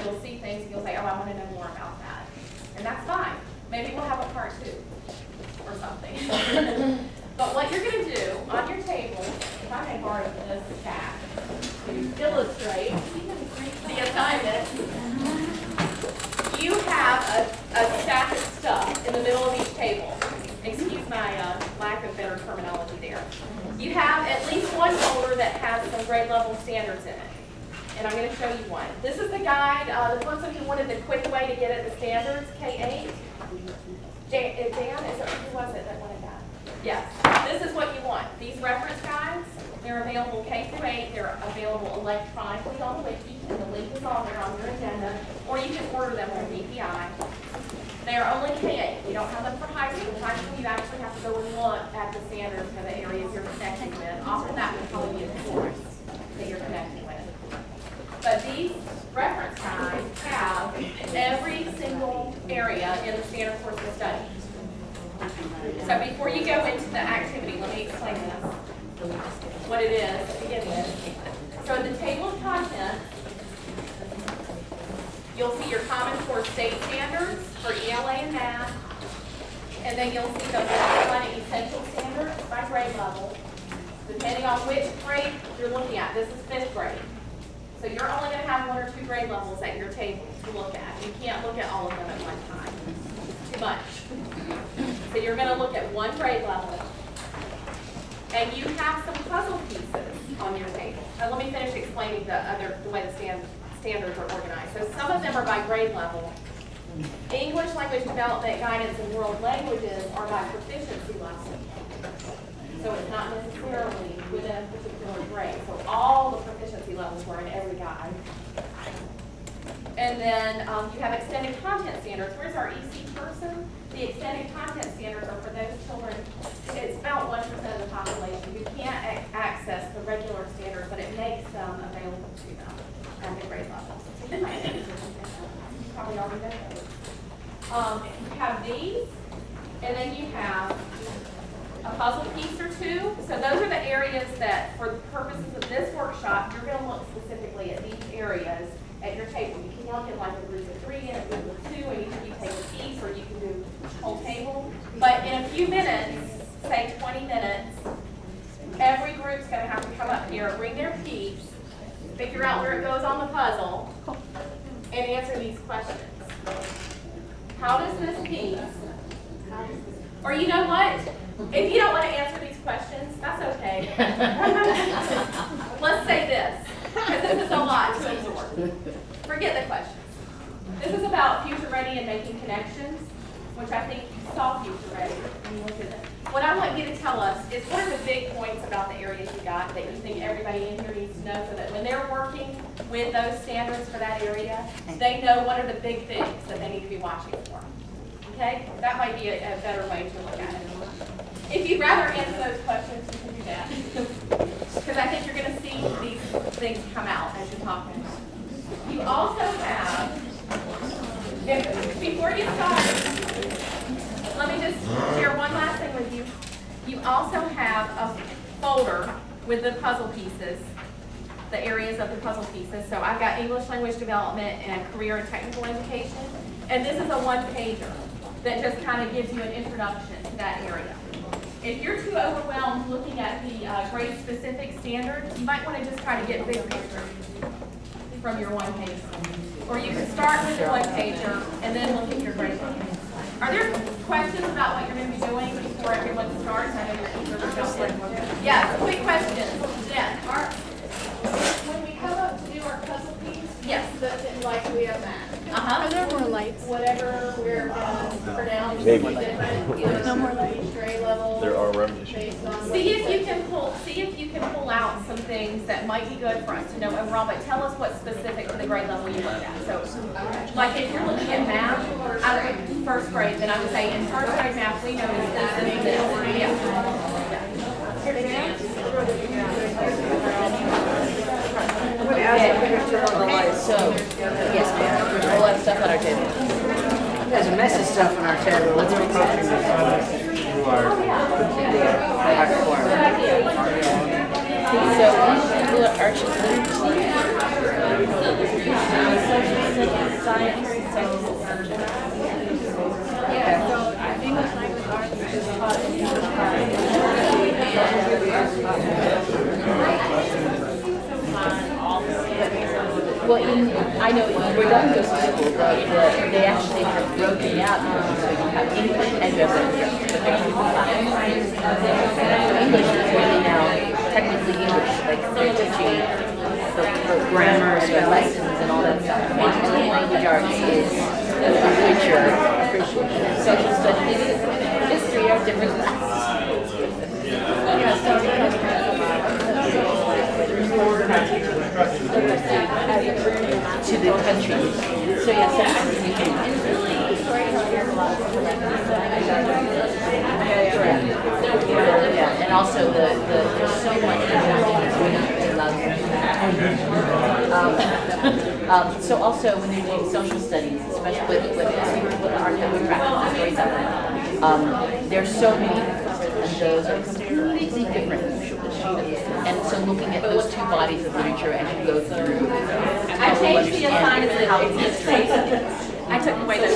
You'll see things, and you'll say, oh, I want to know more about that. And that's fine. Maybe we'll have a part 2 or something. But what you're going to do on your table, if I may borrow this stack to illustrate the assignment, you have a stack of stuff in the middle of each table. Excuse my lack of better terminology there. You have at least one folder that has some grade level standards in it. And I'm going to show you one. This is the guide. The folks of you wanted the quick way to get at the standards, K-8. Dan, who was it that wanted that? Yes. This is what you want. These reference guides, they're available K through 8. They're available electronically on Wiki, and the link is on there on your agenda. Or you can order them from DPI. They are only K-8. You don't have them for high school. High school, you actually have to go and look at the standards for the areas you're connecting with. Often that would probably be a course that you're connecting with. But these reference guides have every single area in the standard course of study. So before you go into the activity, let me explain this, what it is to begin with. So in the table of contents, you'll see your Common Core state standards for ELA and math, and then you'll see those one essential standards by grade level, depending on which grade you're looking at. This is 5th grade. So you're only going to have 1 or 2 grade levels at your table to look at. You can't look at all of them at one time. It's too much. So you're going to look at 1 grade level, and you have some puzzle pieces on your table. Now let me finish explaining the way the standards are organized. So some of them are by grade level. English language development, guidance, and world languages are by proficiency level. So it's not necessarily within a particular grade. So all the proficiency levels were in every guide. And then you have extended content standards. Where's our EC person? The extended content standards are for those children. It's about 1% of the population who can't access the regular standards, but it makes them available to them at the grade level. So you might probably already know those. You have these, and then you have a puzzle piece or 2. So those are the areas that, for the purposes of this workshop, you're going to look specifically at these areas at your table. You can work in like a group of 3 and a group of 2, and you take a piece, or you can do the whole table. But in a few minutes, say 20 minutes, every group's going to have to come up here, bring their piece, figure out where it goes on the puzzle, and answer these questions. How does this piece, or you know what? If you don't want to answer these questions, that's okay. Let's say this, because this is a lot to absorb. Forget the questions. This is about future ready and making connections, which I think you saw future ready when you looked at it. What I want you to tell us is what are the big points about the areas you got that you think everybody in here needs to know, so that when they're working with those standards for that area, they know what are the big things that they need to be watching for. Okay? That might be a better way to look at it. If you'd rather answer those questions, you can do that. Because I think you're going to see these things come out as you're talking. You also have, before you start, let me just share one last thing with you. You also have a folder with the puzzle pieces, the areas of the puzzle pieces. So I've got English language development and career and technical education. And this is a 1-pager. that just kind of gives you an introduction to that area. If you're too overwhelmed looking at the grade-specific standards, you might want to just try to get big picture from your one page. Or you can start with the one pager and then look at your grade level. Are there questions about what you're going to be doing before everyone starts? I know you're eager to jump in. Yeah, quick questions. Jen. When we come up to do our puzzle piece, Yes. that's in like we have that. Uh-huh. There more lights. Whatever we're gonna pronounce different, no more lights, grade level. There are revenue Based on. See if you can pull out some things that might be good for us to know overall, but tell us what's specific to the grade level you looked at. So, like if you're looking at math out of first grade, then I would say in first grade math, we know is this and this. So, yes, ma'am, there's a whole lot of stuff on our table. There's a mess of stuff on our table. Let's be approaching this. So, people at Arts Literacy, science, English language arts is taught well, I know we're done to school, but they actually have broken out. So you have English and literature, but they're two classes. So English is really now technically English, like they're teaching for grammar and lessons and all that stuff. And language arts is literature, social studies, history are different classes. To the country. So yes, yeah, and also there's so much so also when you're doing social studies, especially with the archival practice stories out there, there's so many differences, and those are completely different usually. And so looking at those two bodies of literature as you go through, I changed the assignment how I took away the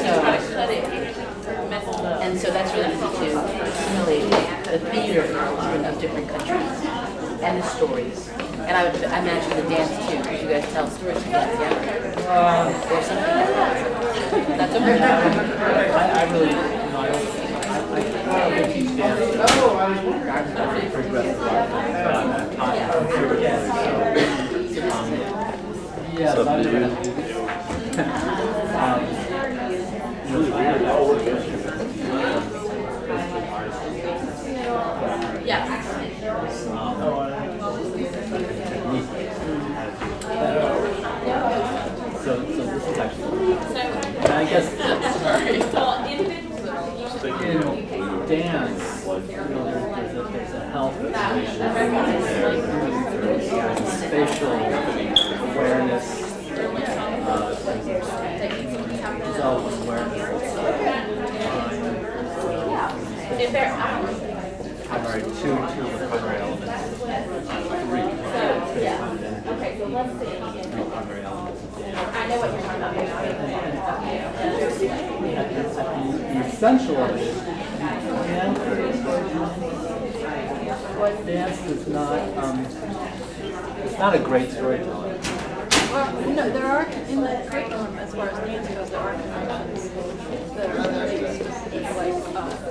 and so that's really easy to assimilate the theater of different countries and the stories. And I imagine the dance too, because you guys tell stories to dance, yeah? Or something like that. That's okay. I really, I teach dance. I'm pretty progressive. Yes, I do. Yeah. So this is actually, and I guess in dance, there's a health there's spatial awareness, self-awareness. If there Primary, two of the primary elements. Three. Okay, so let's see. Three primary elements. I know what you're talking about. The essential of it is dance is it's not a great storyteller. Well, no, there are, in the curriculum, as far as dance goes, there are connections that are very specific, like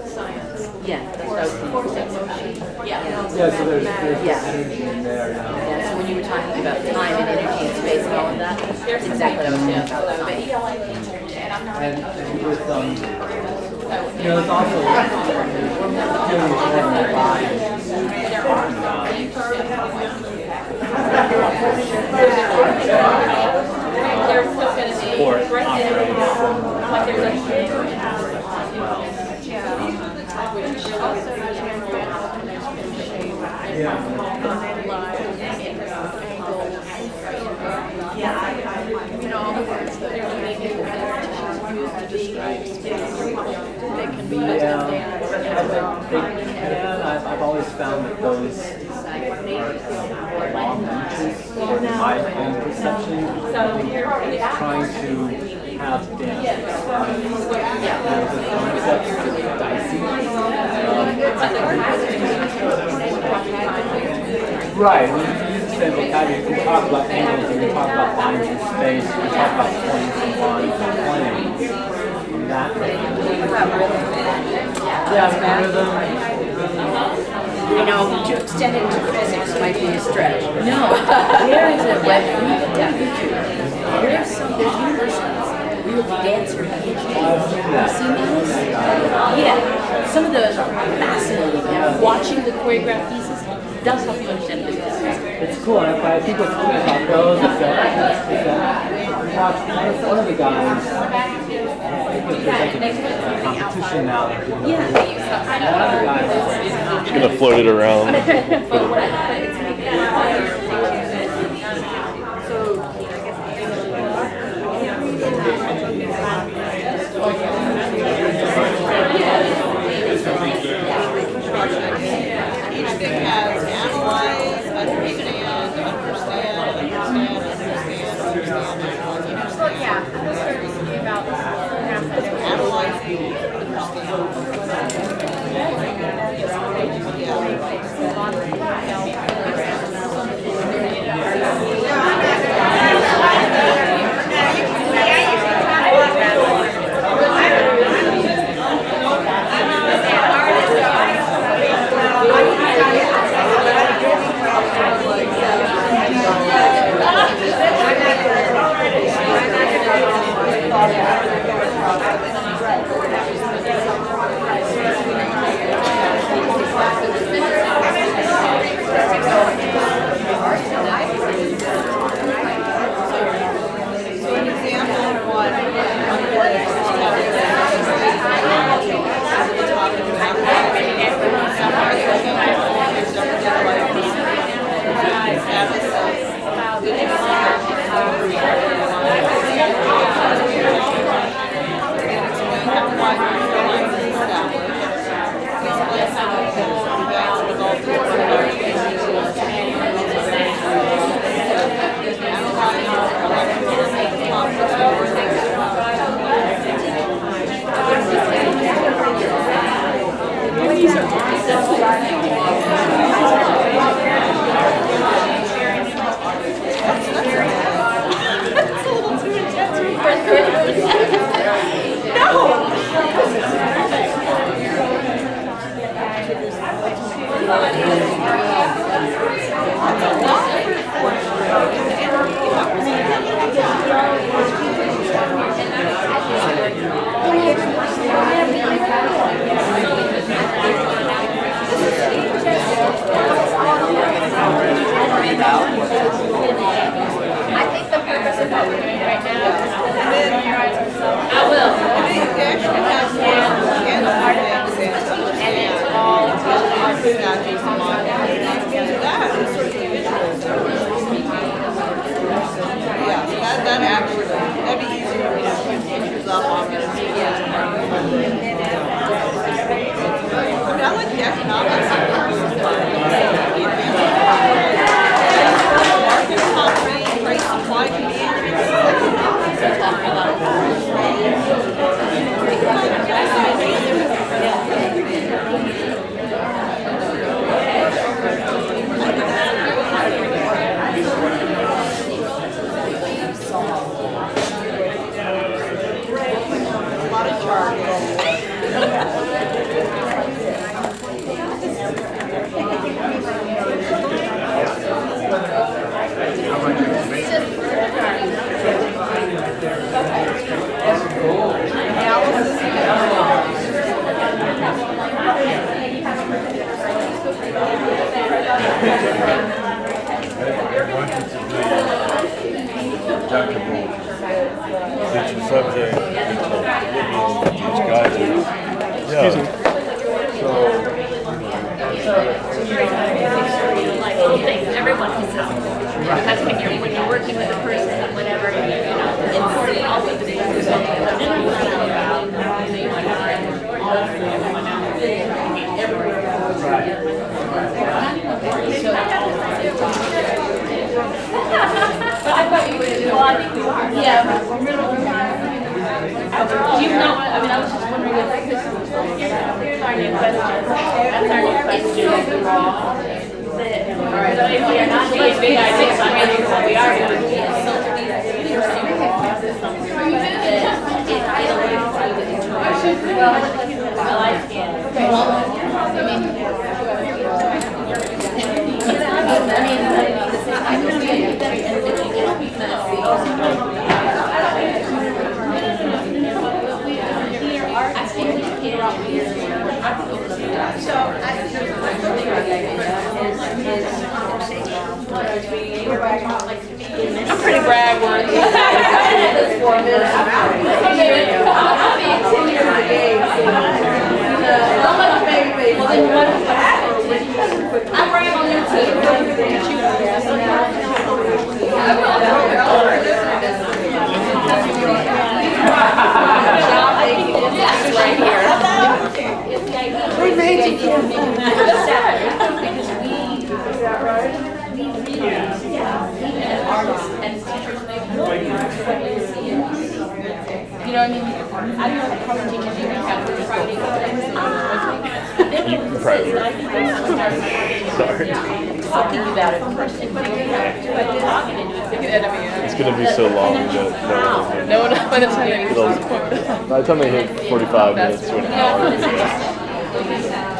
science. Yeah, that's Or what I was thinking. force and motion. Yeah. Yeah, so there's Yeah. energy in there. Yeah, so when you were talking about time and energy and space and all of that, that's exactly what I was thinking about. And with there's also feeling the body. There's still going to be Support like there's a Which also has mathematical connection, shape, line, angle, all the words that mathematicians use to describe space. They can be used in dance as well. I've always found that those are long reaches for my own perception. Trying to have dances. Dicey. Right. When you use the same vocabulary, you can talk about angles, you can talk about lines in space, you can talk about points and lines and planes. That. Yeah, rhythm. You know, to extend it to physics might be a stretch. No, there is a web down YouTube. There's universities where the dancer PhD. Have you seen those? Yeah, some of those are fascinating. Watching the choreographed pieces does help you understand physics. It's cool, but I think what's cool about those is that one of the guys, there's like a competition now. Yeah. One of the guys Just gonna float it around. Each thing has analyze, understand, analyzing, Teach the subject, teach guidance. Yeah. Like little things, everyone can help. Because when you're working with a person, whatever, you know, it's important also to do something that you want to about. So you want to find everyone else. But I thought you would do. Well, I think we are. Yeah. Do you know, I mean, I was just wondering if, here's our new question. That's our new question. All right. So if we are not doing big ideas on anything, what we are doing I like I'm pretty brag worthy. I'll be 10 years of age. How much baby? Well, then what? I brag on your team. Right here. We made you feel Because is that right? We really, as artists and teachers, they really what you see it. You know what I mean? I don't know if college teachers even have this Friday. You private. Sorry. Talking about it first. It's gonna be so long that No one by the time they by the time they hit 45 minutes to an hour,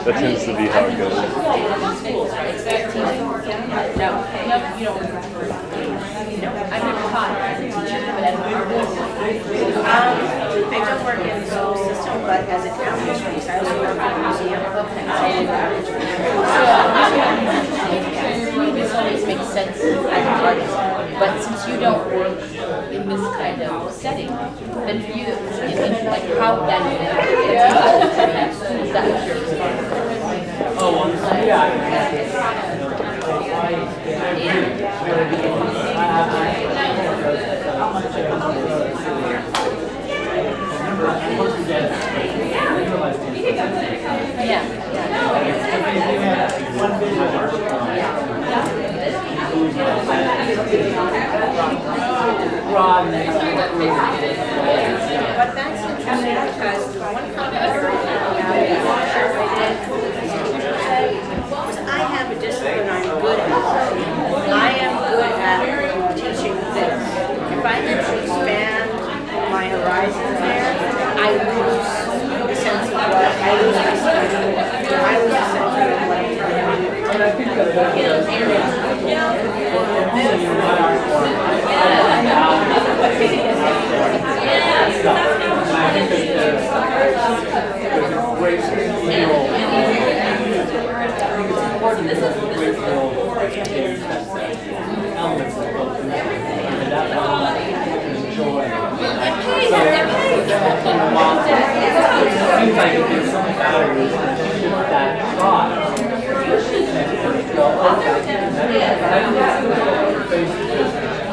that tends to be how it goes. I don't work in the school system, but as a town history, I also work in a museum. This always makes sense as an artist, but since you don't work in this kind of setting, then for you, it's like how that is your responsibility. Oh, But that's interesting because one comment I have a discipline I'm good at. I am good at teaching this. If I can expand my horizons there, I lose the sense of what I lose my study. I lose the sense of what I'm trying to do. And I think that,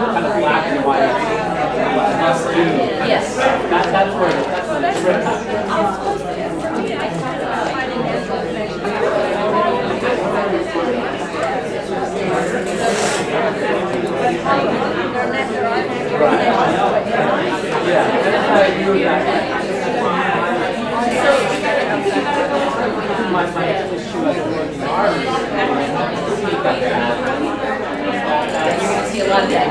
kind of black and white. Yes. That's where the trick happens. See a lot of that.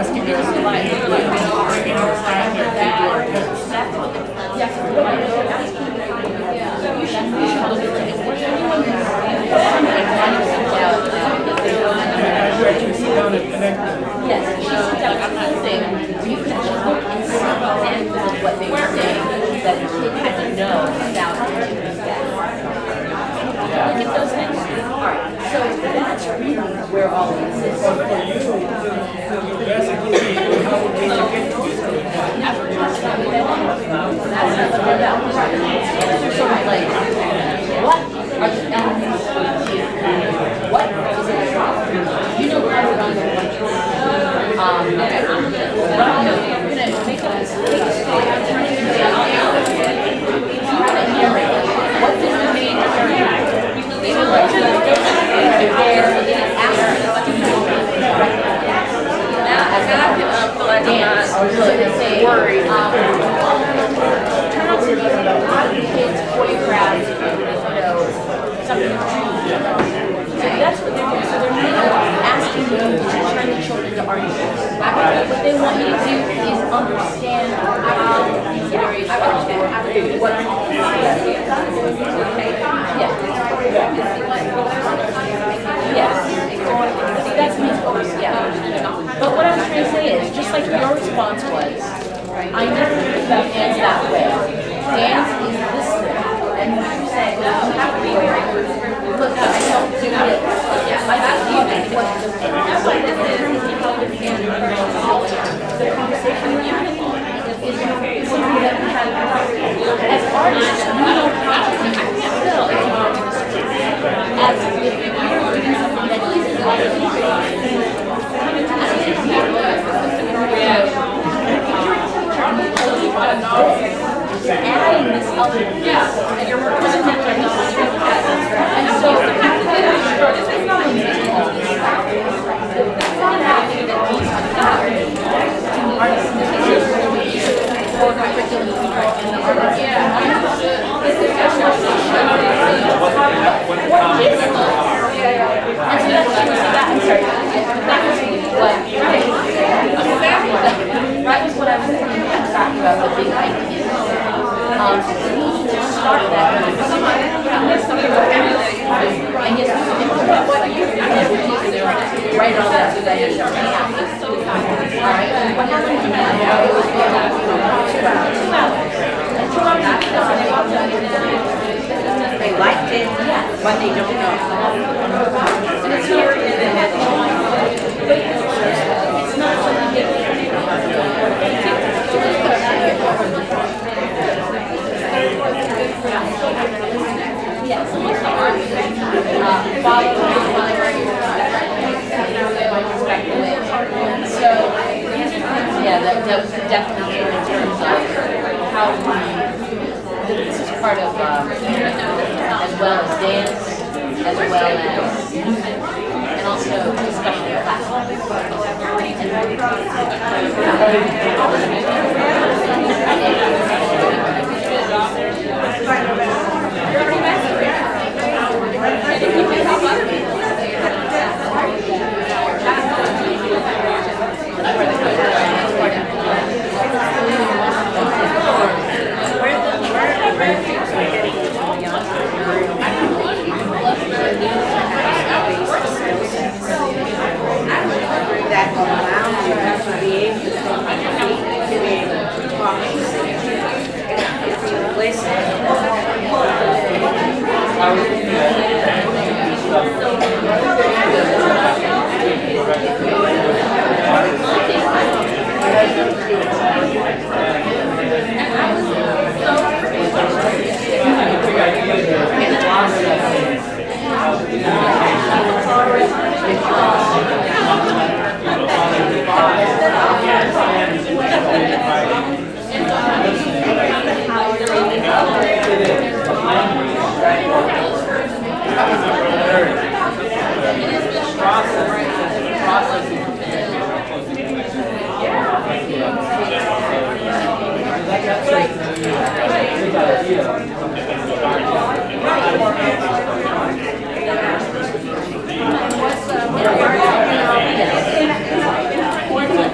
asking me to like, yes, she's like, I'm not saying you can actually look and see examples of what they were saying that the kid had to know about it. Look at those things. All right, so that's really where all this is. That's what they're about. They're sort of like, what are the elements of you? What is it? You know how to run the one. Okay, I'm gonna make a take a story. I'm trying to narrate. What is the main character? Even like they're worried. Turns into a lot of kids choreographed, something. So that's what they're doing. So they're not asking you to turn the children to artists. What they want you to do is understand how these areas are what. Yeah. Yes. See, that's me. Yeah. But what I was trying to say is, just like your response was, I never think about dance that way. Dance is listening. And what you're saying, no, have to be very look, I don't do it. I don't do it. That's what this is how the conversation is something that we have. As artists, we don't have to be still as if we were doing something that isn't adding this other piece, and you're representing and so this is not a happening that needs to happen to artists or curriculum. This is just what is it? And so that's I'm sorry. That was what I was talking about, the big idea. We need to start that. And yes, right on that. Alright, what happened they liked it, but they don't know. And it's here in the head. But it's not something yes, so yeah, that was definitely in terms of how this is part of as well as dance, as well as music, and also discussion class. That allows you to be able to be able to talk, to listen.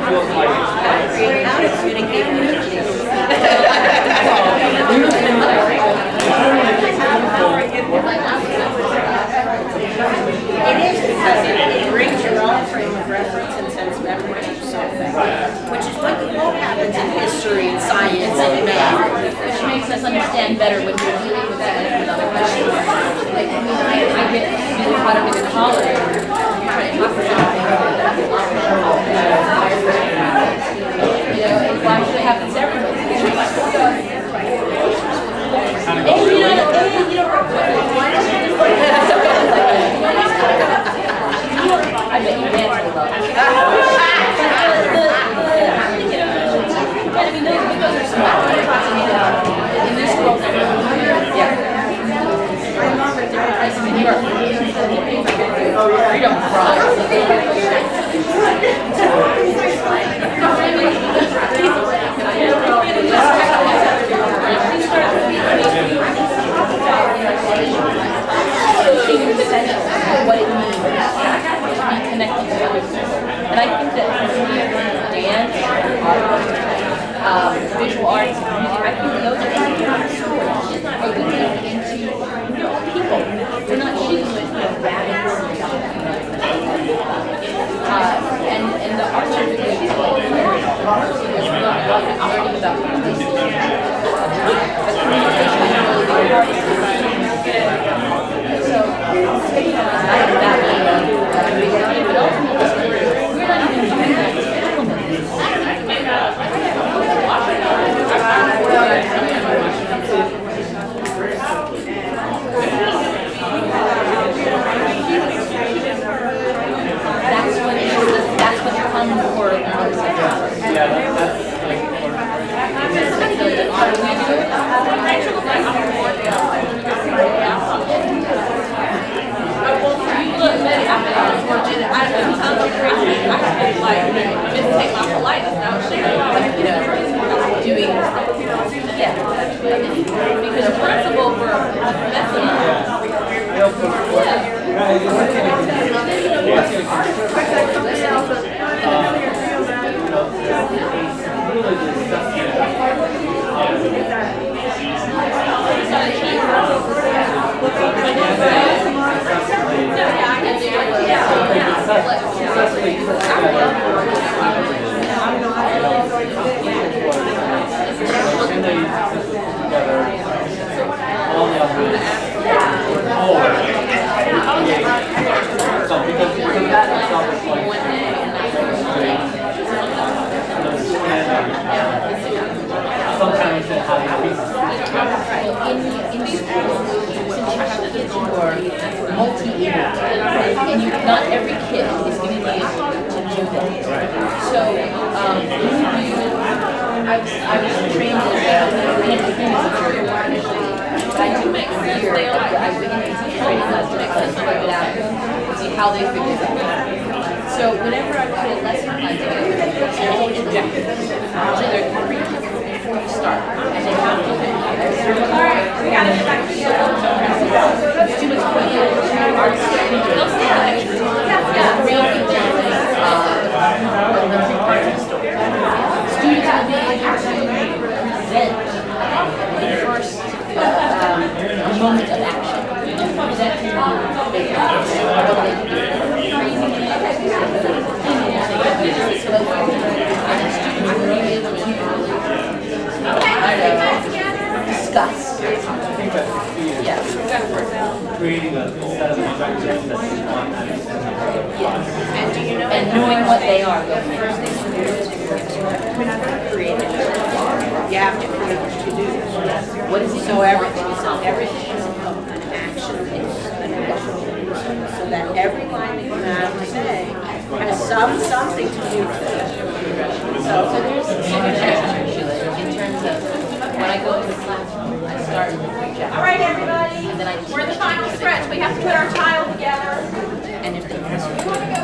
feels like How to communicate It is because it brings your own frame of reference and sense memory to something, which is what happens in history and science and math. Which makes us understand better when we're dealing with other questions. Like, I get really caught up in the college, you're trying to talk to something, you know, and why should it happen to everybody? I bet you dance really well. I mean, those are smart. In this world, yeah. I love it. Different places in Europe. Freedom what it means to be connected to other people. And I think that dance, art, visual arts, music, I think those are stories. Are looking into people. We're not shooting with rabbits and the arts are doing it because we're not learning about places. But communication is really the hardest thing. So, taking on a side of that way, but ultimately, we're not even doing that to implement this. That's what comes for because the principle for messing and not every kid is going to be able to do that. So, I was trained as but I do make fear I went into training lessons to figure it out, see how they figure it out. So whenever I put a lesson plan together, there's always objectives. Usually there are 3 before you start, and they have to we got it back to students put in arts, they'll say that real people the 3 parts of the story. Students will be able to present the first moment of action. That can be big. Discuss. Yeah. creating a set of objectives that you want to And do you know? And knowing what they are, the first thing to do is create it. You have to create what you do. What is it? So everything is an action thing, so that every line that you have to say has something to do with it. So there's in terms of when I go into the classroom, I start with the chapter. All right, everybody. And then I We're in the final stretch. We have to put our tile together. And if they ask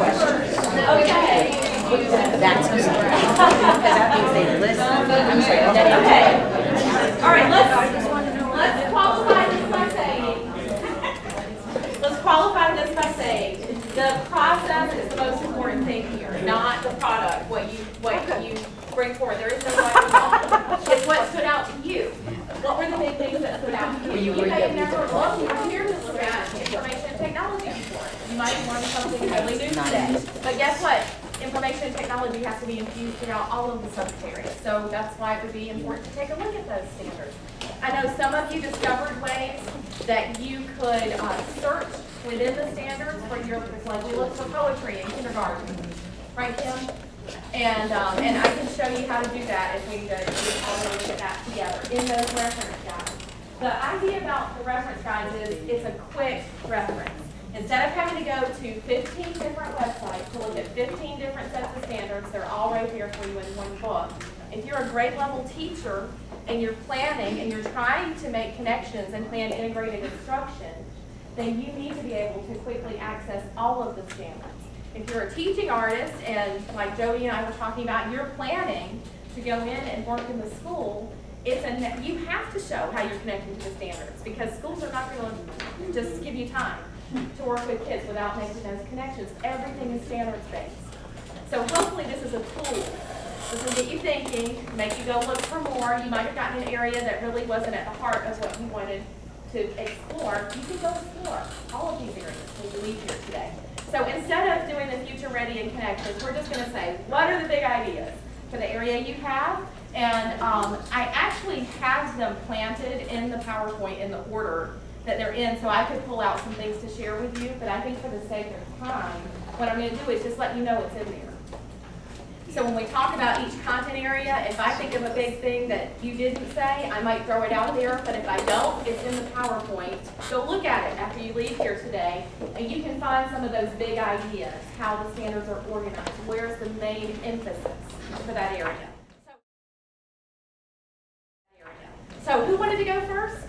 questions, Okay. That's because that means they listen. I'm sorry. Okay. All right, let's qualify this by saying, let's qualify this by saying, the process is the most important thing here, not not the product, what you bring forward. There is no right or wrong. It's what stood out to you. What were the big things that stood out to you? You may have never looked, you were here to look at information and technology before. You might have learned something really new today. But guess what? Information and technology has to be infused throughout all of the subject areas. So that's why it would be important to take a look at those standards. I know some of you discovered ways that you could search within the standards for your, like we looked for poetry in kindergarten, right, Kim? And I can show you how to do that if we all look at that together in those reference guides. The idea about the reference guides is it's a quick reference. Instead of having to go to 15 different websites to look at 15 different sets of standards, they're all right there for you in one book. If you're a grade level teacher and you're planning and you're trying to make connections and plan integrated instruction, then you need to be able to quickly access all of the standards. If you're a teaching artist and like Jody and I were talking about, you're planning to go in and work in the school, you have to show how you're connecting to the standards because schools are not going to just give you time to work with kids without making those connections. Everything is standards-based. So hopefully this is a tool. This will get you thinking, make you go look for more. You might have gotten an area that really wasn't at the heart of what you wanted to explore. You can go explore all of these areas when you leave here today. So instead of doing the future ready and connections, we're just going to say, what are the big ideas for the area you have? And I actually have them planted in the PowerPoint in the order that they're in, so I could pull out some things to share with you, but I think for the sake of time, what I'm going to do is just let you know what's in there. So when we talk about each content area, if I think of a big thing that you didn't say, I might throw it out there, but if I don't, it's in the PowerPoint. Go look at it after you leave here today, and you can find some of those big ideas, how the standards are organized, where's the main emphasis for that area. So who wanted to go first?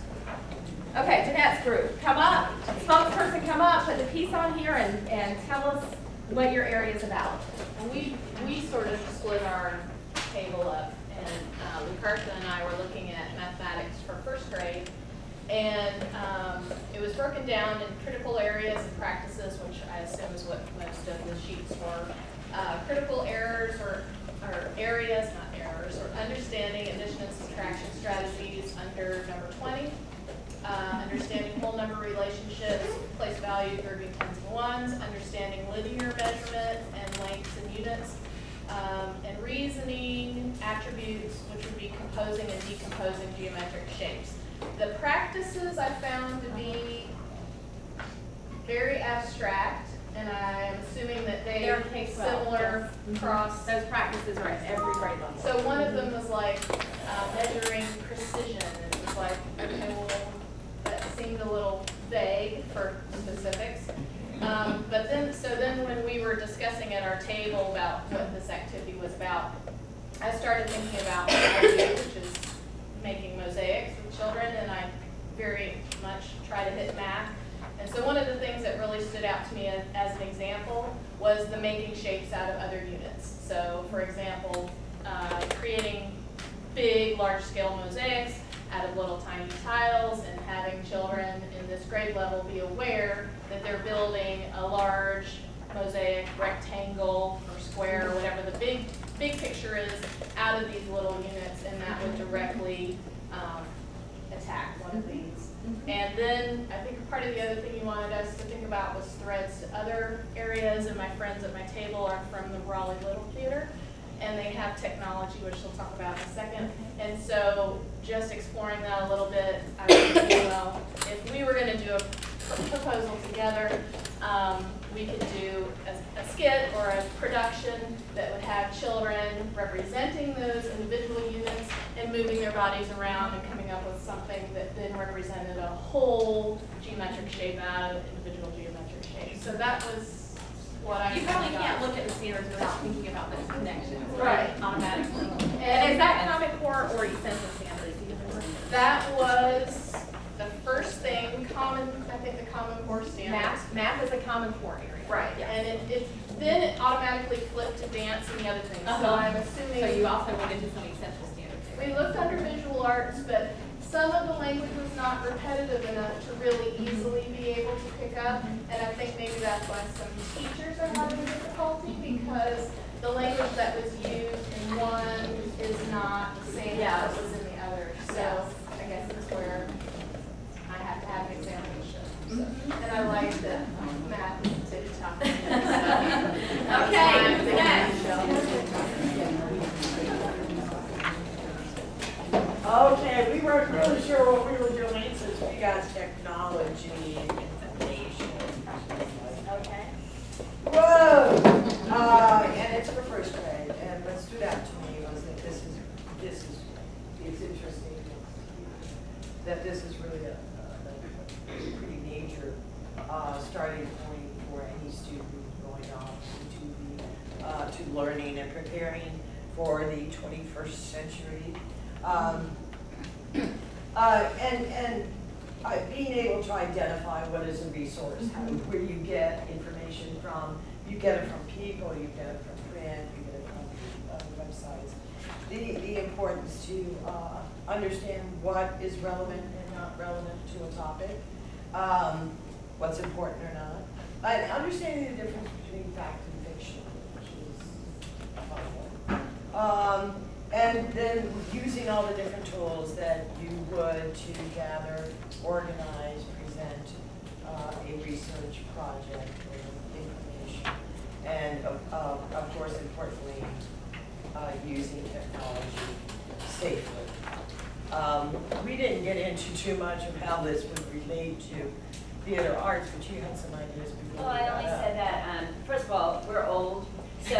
Okay, Jeanette's group, come up. Spokesperson, come up, put the piece on here and tell us what your area is about. We sort of split our table up, and Lucarta and I were looking at mathematics for first grade, and it was broken down in critical areas and practices, which I assume is what most of the sheets were. Critical errors or areas, not errors, or understanding addition and subtraction strategies under number 20. Understanding whole number relationships, place value, grouping tens and ones, understanding linear measurement and lengths and units, and reasoning attributes, which would be composing and decomposing geometric shapes. The practices I found to be very abstract, and I'm assuming that they are similar across. Those practices are at every grade level. So one of them was like measuring precision, and it was like, okay, well, that seemed a little vague for specifics. But then when we were discussing at our table about what this activity was about, I started thinking about my idea, which is making mosaics with children, and I very much try to hit math. And so one of the things that really stood out to me as an example was the making shapes out of other units. So for example, creating big, large-scale mosaics out of little tiny tiles and having children in this grade level be aware that they're building a large mosaic, rectangle, or square, or whatever the big picture is out of these little units, and that would directly attack one of these. And then I think part of the other thing you wanted us to think about was threads to other areas, and my friends at my table are from the Raleigh Little Theater, and they have technology, which we'll talk about in a second. And so just exploring that a little bit, I was thinking, well, if we were going to do a proposal together, we could do a skit or a production that would have children representing those individual units and moving their bodies around and coming up with something that then represented a whole geometric shape out of individual geometric shapes. So that was what I You probably can't look at the standards without thinking about those connections, right? Automatically. And is that Common Core or Essential Standards? Do you remember? That was the first thing, I think the Common Core standards. Math is a Common Core area. Right, yes. And then it automatically flipped to dance and the other things. So I'm assuming. So you also went into some Essential Standards. We looked under visual arts, but some of the language was not repetitive enough to really easily be able to pick up. And I think maybe that's why some teachers are having difficulty, because the language that was used in one is not the same as was in the other. So I guess that's where I have to have an examination. So, and I like that math is a big topic. Okay, next. Okay, we weren't really sure what we were doing since we got technology and information. Okay. Whoa! And it's for first grade, and what stood out to me was that it's interesting that this is really a pretty major starting point for any student going off to learning and preparing for the 21st century. Being able to identify what is a resource, where you get information from. You get it from people, you get it from print, you get it from websites. The importance to understand what is relevant and not relevant to a topic, what's important or not, and understanding the difference between fact and fiction, which is helpful. And then using all the different tools that you would to gather, organize, present a research project or information. And of course, importantly, using technology safely. We didn't get into too much of how this would relate to theater arts, but you had some ideas before. Well, I only said that, first of all, we're old. So, I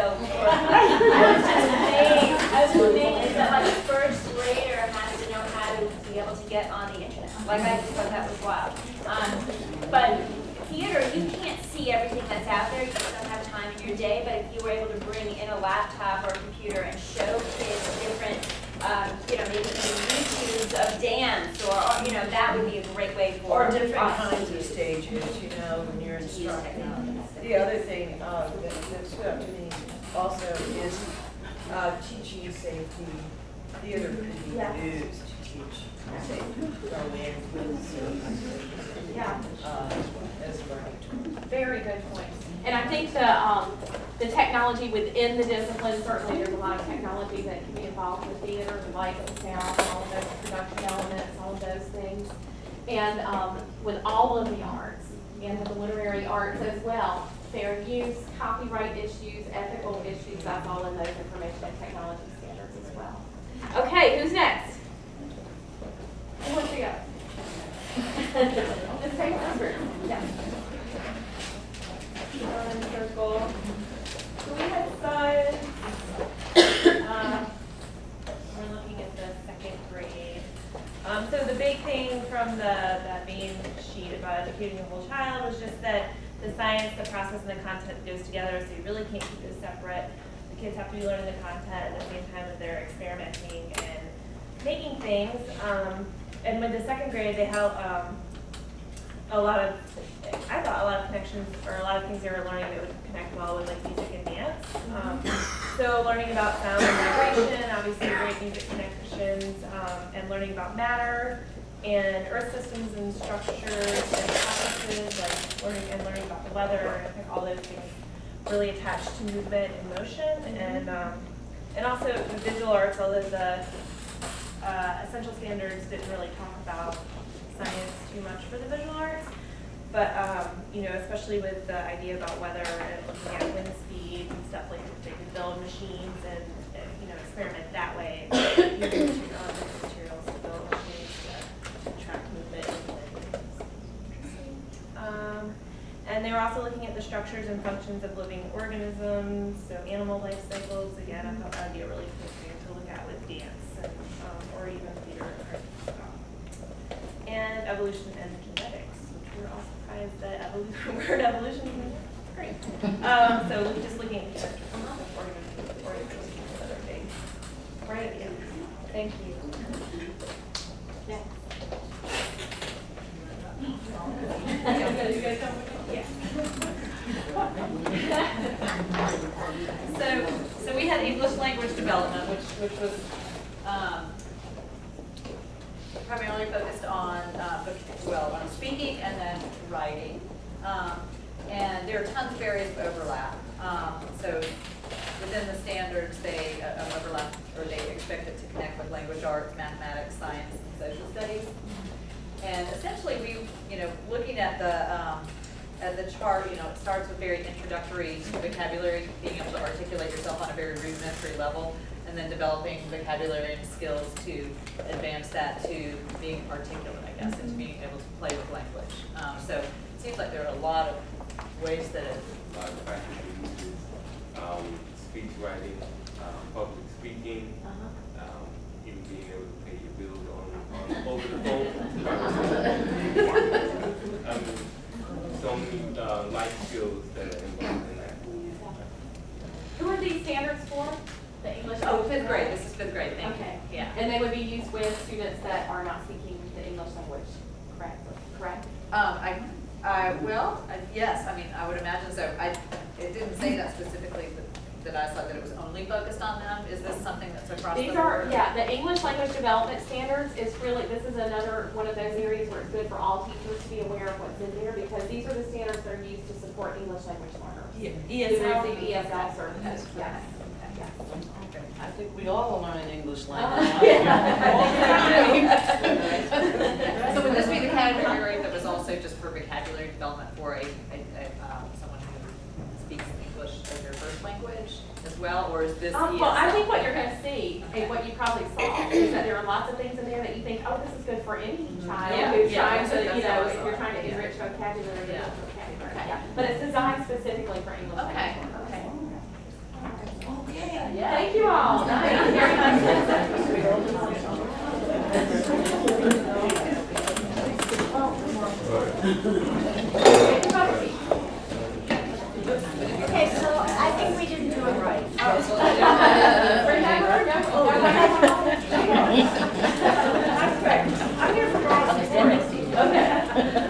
was just amazed that like a first grader has to know how to be able to get on the internet. Like I just thought that was wild. But theater, you can't see everything that's out there. You just don't have time in your day. But if you were able to bring in a laptop or a computer and show kids different, maybe YouTubes of dance, or that would be a great way for or different kinds of stages, when you're instructing. The other thing that stood out to me also is teaching safety. Theater could be used to teach safety. Go in with as a learning tool. Very good point. And I think the technology within the discipline, certainly there's a lot of technology that can be involved with theater, the light and sound, all of those production elements, all of those things. And with all of the arts, and with the literary arts as well, fair use, copyright issues, ethical issues, that's all in those information and technology standards as well. Okay, who's next? Who wants to go? Just take number. Yeah. One circle. So we had science. We're looking at the second grade. So the big thing from the main sheet about educating a whole child was just that the science, the process, and the content goes together, so you really can't keep those separate. The kids have to be learning the content at the same time that they're experimenting and making things. And with the second grade, they had a lot of connections, or a lot of things they were learning that would connect well with like music and dance. So learning about sound and vibration, obviously great music connections, and learning about matter and earth systems and structures and processes, like learning about the weather, and I think all those things really attached to movement and motion, and also the visual arts, although the essential standards didn't really talk about science too much for the visual arts, but especially with the idea about weather and looking at wind speed and stuff, like they could build machines and experiment that way, using materials to build machines to track movement and things. And they were also looking at the structures and functions of living organisms, so animal life cycles. Again, I thought that would be a really cool thing to look at with dance, and, or even theater. And evolution and genetics, which we were all surprised that the word evolution was great. So just looking at character forms of organisms and other things. Right at the end. Thank you. Next. So we had English language development, which was primarily focused on on speaking and then writing. And there are tons of areas of overlap. So within the standards, they overlap, or they expect it to connect with language arts, mathematics, science, and social studies. And essentially, looking at the chart, it starts with very introductory vocabulary, being able to articulate yourself on a very rudimentary level, and then developing vocabulary and skills to advance that to being articulate, I guess, and to being able to play with language. So it seems like there are a lot of ways that it. A lot of practical uses, speech writing, public speaking, even being able to pay your bills on over the phone. So many life skills that are involved in that. Who are these standards for? The English? Oh, fifth grade. This is fifth grade. Thank Okay. you. Yeah. And they would be used with students that are not speaking the English language, correct? Yes. I mean, I would imagine so. It didn't say that specifically, but that I saw that it was only focused on them. Is this something that's across These the are, board? yeah, the English language development standards is really, this is another one of those areas where it's good for all teachers to be aware of what's in there, because these are the standards that are used to support English language learners. ESL? Who receive ESL services, yes. I think we all learn English language. So would this be the category that was also just for vocabulary development for someone who speaks English as their first language as well, or is this ESL? Well, I think what you're going to see, and what you probably saw, is that there are lots of things in there that you think, oh, this is good for any child who's trying to, if you're trying to enrich vocabulary. Yeah. But it's designed specifically for English language learners. Thank you all. Nice. Very nice. Okay, so I think we didn't do it right. I'm here for all. Okay.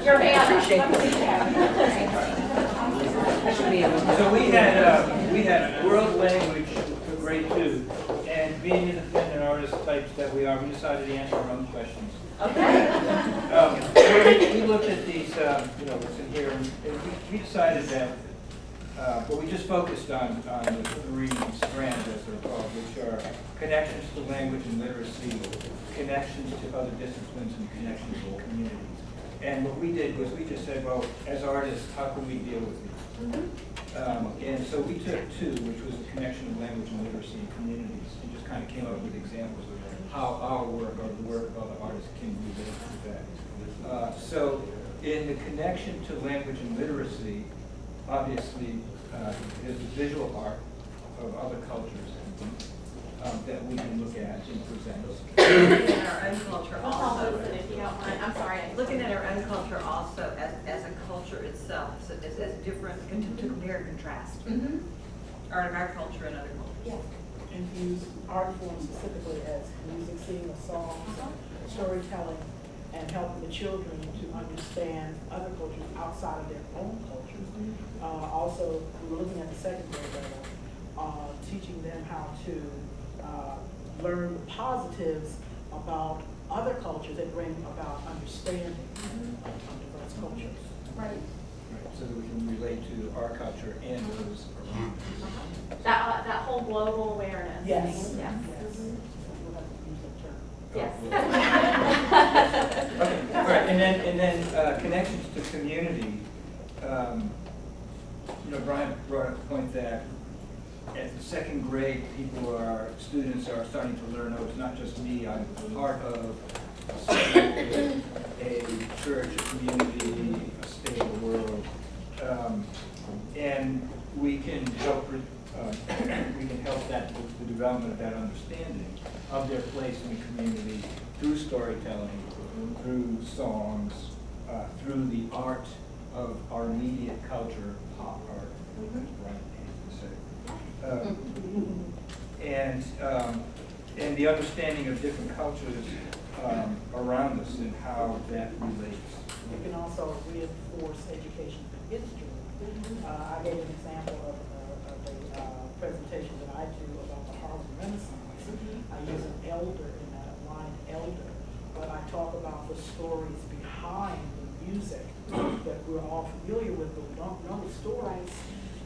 Your So we had world language for grade 2, and being independent artist types that we are, we decided to answer our own questions. Okay. We looked at these, what's in here, and we decided that, we just focused on the 3 strands, as they're called, which are connections to language and literacy, connections to other disciplines, and connections to communities. And what we did was we just said, well, as artists, how can we deal with these? And so we took 2, which was the connection of language and literacy in communities, and just kind of came up with examples of how our work or the work of other artists can relate to that. So in the connection to language and literacy, obviously, there's the visual art of other cultures that we can look at and present. Looking at our own culture also. If you don't mind, I'm sorry. Looking at our own culture also as a culture itself, so as different, to compare and contrast. Our culture and other cultures. Yes. And use art forms specifically as music, singing, or songs, storytelling, and helping the children to understand other cultures outside of their own cultures. Also, we were looking at the second grade level, teaching them how to learn the positives about other cultures that bring about understanding of diverse cultures. Right. So that we can relate to our culture and those around us. That whole global awareness. Yes. Yes. Yes. Okay. All right. And then connections to community. Brian brought up the point that at the second grade, students are starting to learn, oh, it's not just me, I'm part of a church, a community, a state, a world. And we can help the development of that understanding of their place in the community through storytelling, through songs, through the art of our immediate culture, pop art, right? And the understanding of different cultures around us and how that relates. You can also reinforce education through history. I gave an example of a presentation that I do about the Harlem Renaissance. I use an elder in that line, elder, but I talk about the stories behind the music that we're all familiar with, but we don't know the stories.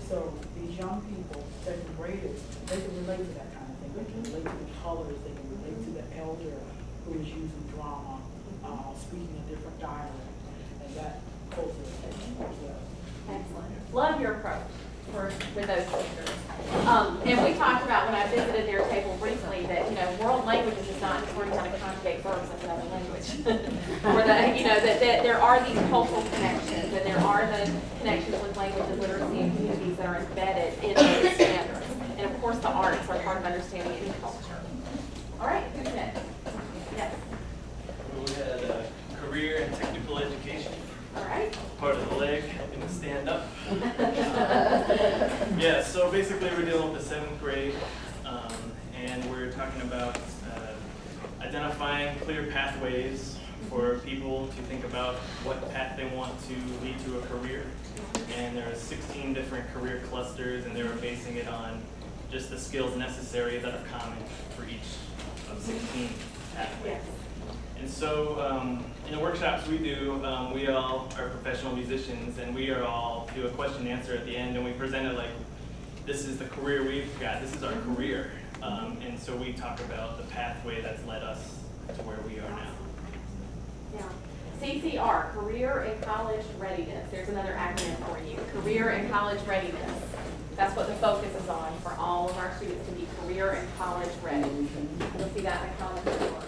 So these young people, second graders, they can relate to that kind of thing. They can relate to the colors, they can relate to the elder who is using drama, speaking a different dialect, and that culture as well. Excellent. Love your approach with those teachers. And we talked about when I visited their table briefly that, world languages is not just learning how to conjugate verbs in another language. Or that, that there are these cultural connections and there are the connections with language and literacy and communities that are embedded in those standards. And of course, the arts are part of understanding any culture. All right, who's next? Yes. We had career and technical education. All right. Part of the leg, helping to stand up. Yeah, so basically we're dealing with the 7th grade, and we're talking about identifying clear pathways for people to think about what path they want to lead to a career. And there are 16 different career clusters, and they were basing it on just the skills necessary that are common for each of 16 pathways. And so in the workshops we do, we all are professional musicians, and we are all do a question and answer at the end, and we present it like, this is the career we've got, this is our career. And so we talk about the pathway that's led us to where we are now. Yeah. CCR, Career and College Readiness. There's another acronym for you. Career and College Readiness. That's what the focus is on for all of our students to be career and college ready. You'll see that in the college report.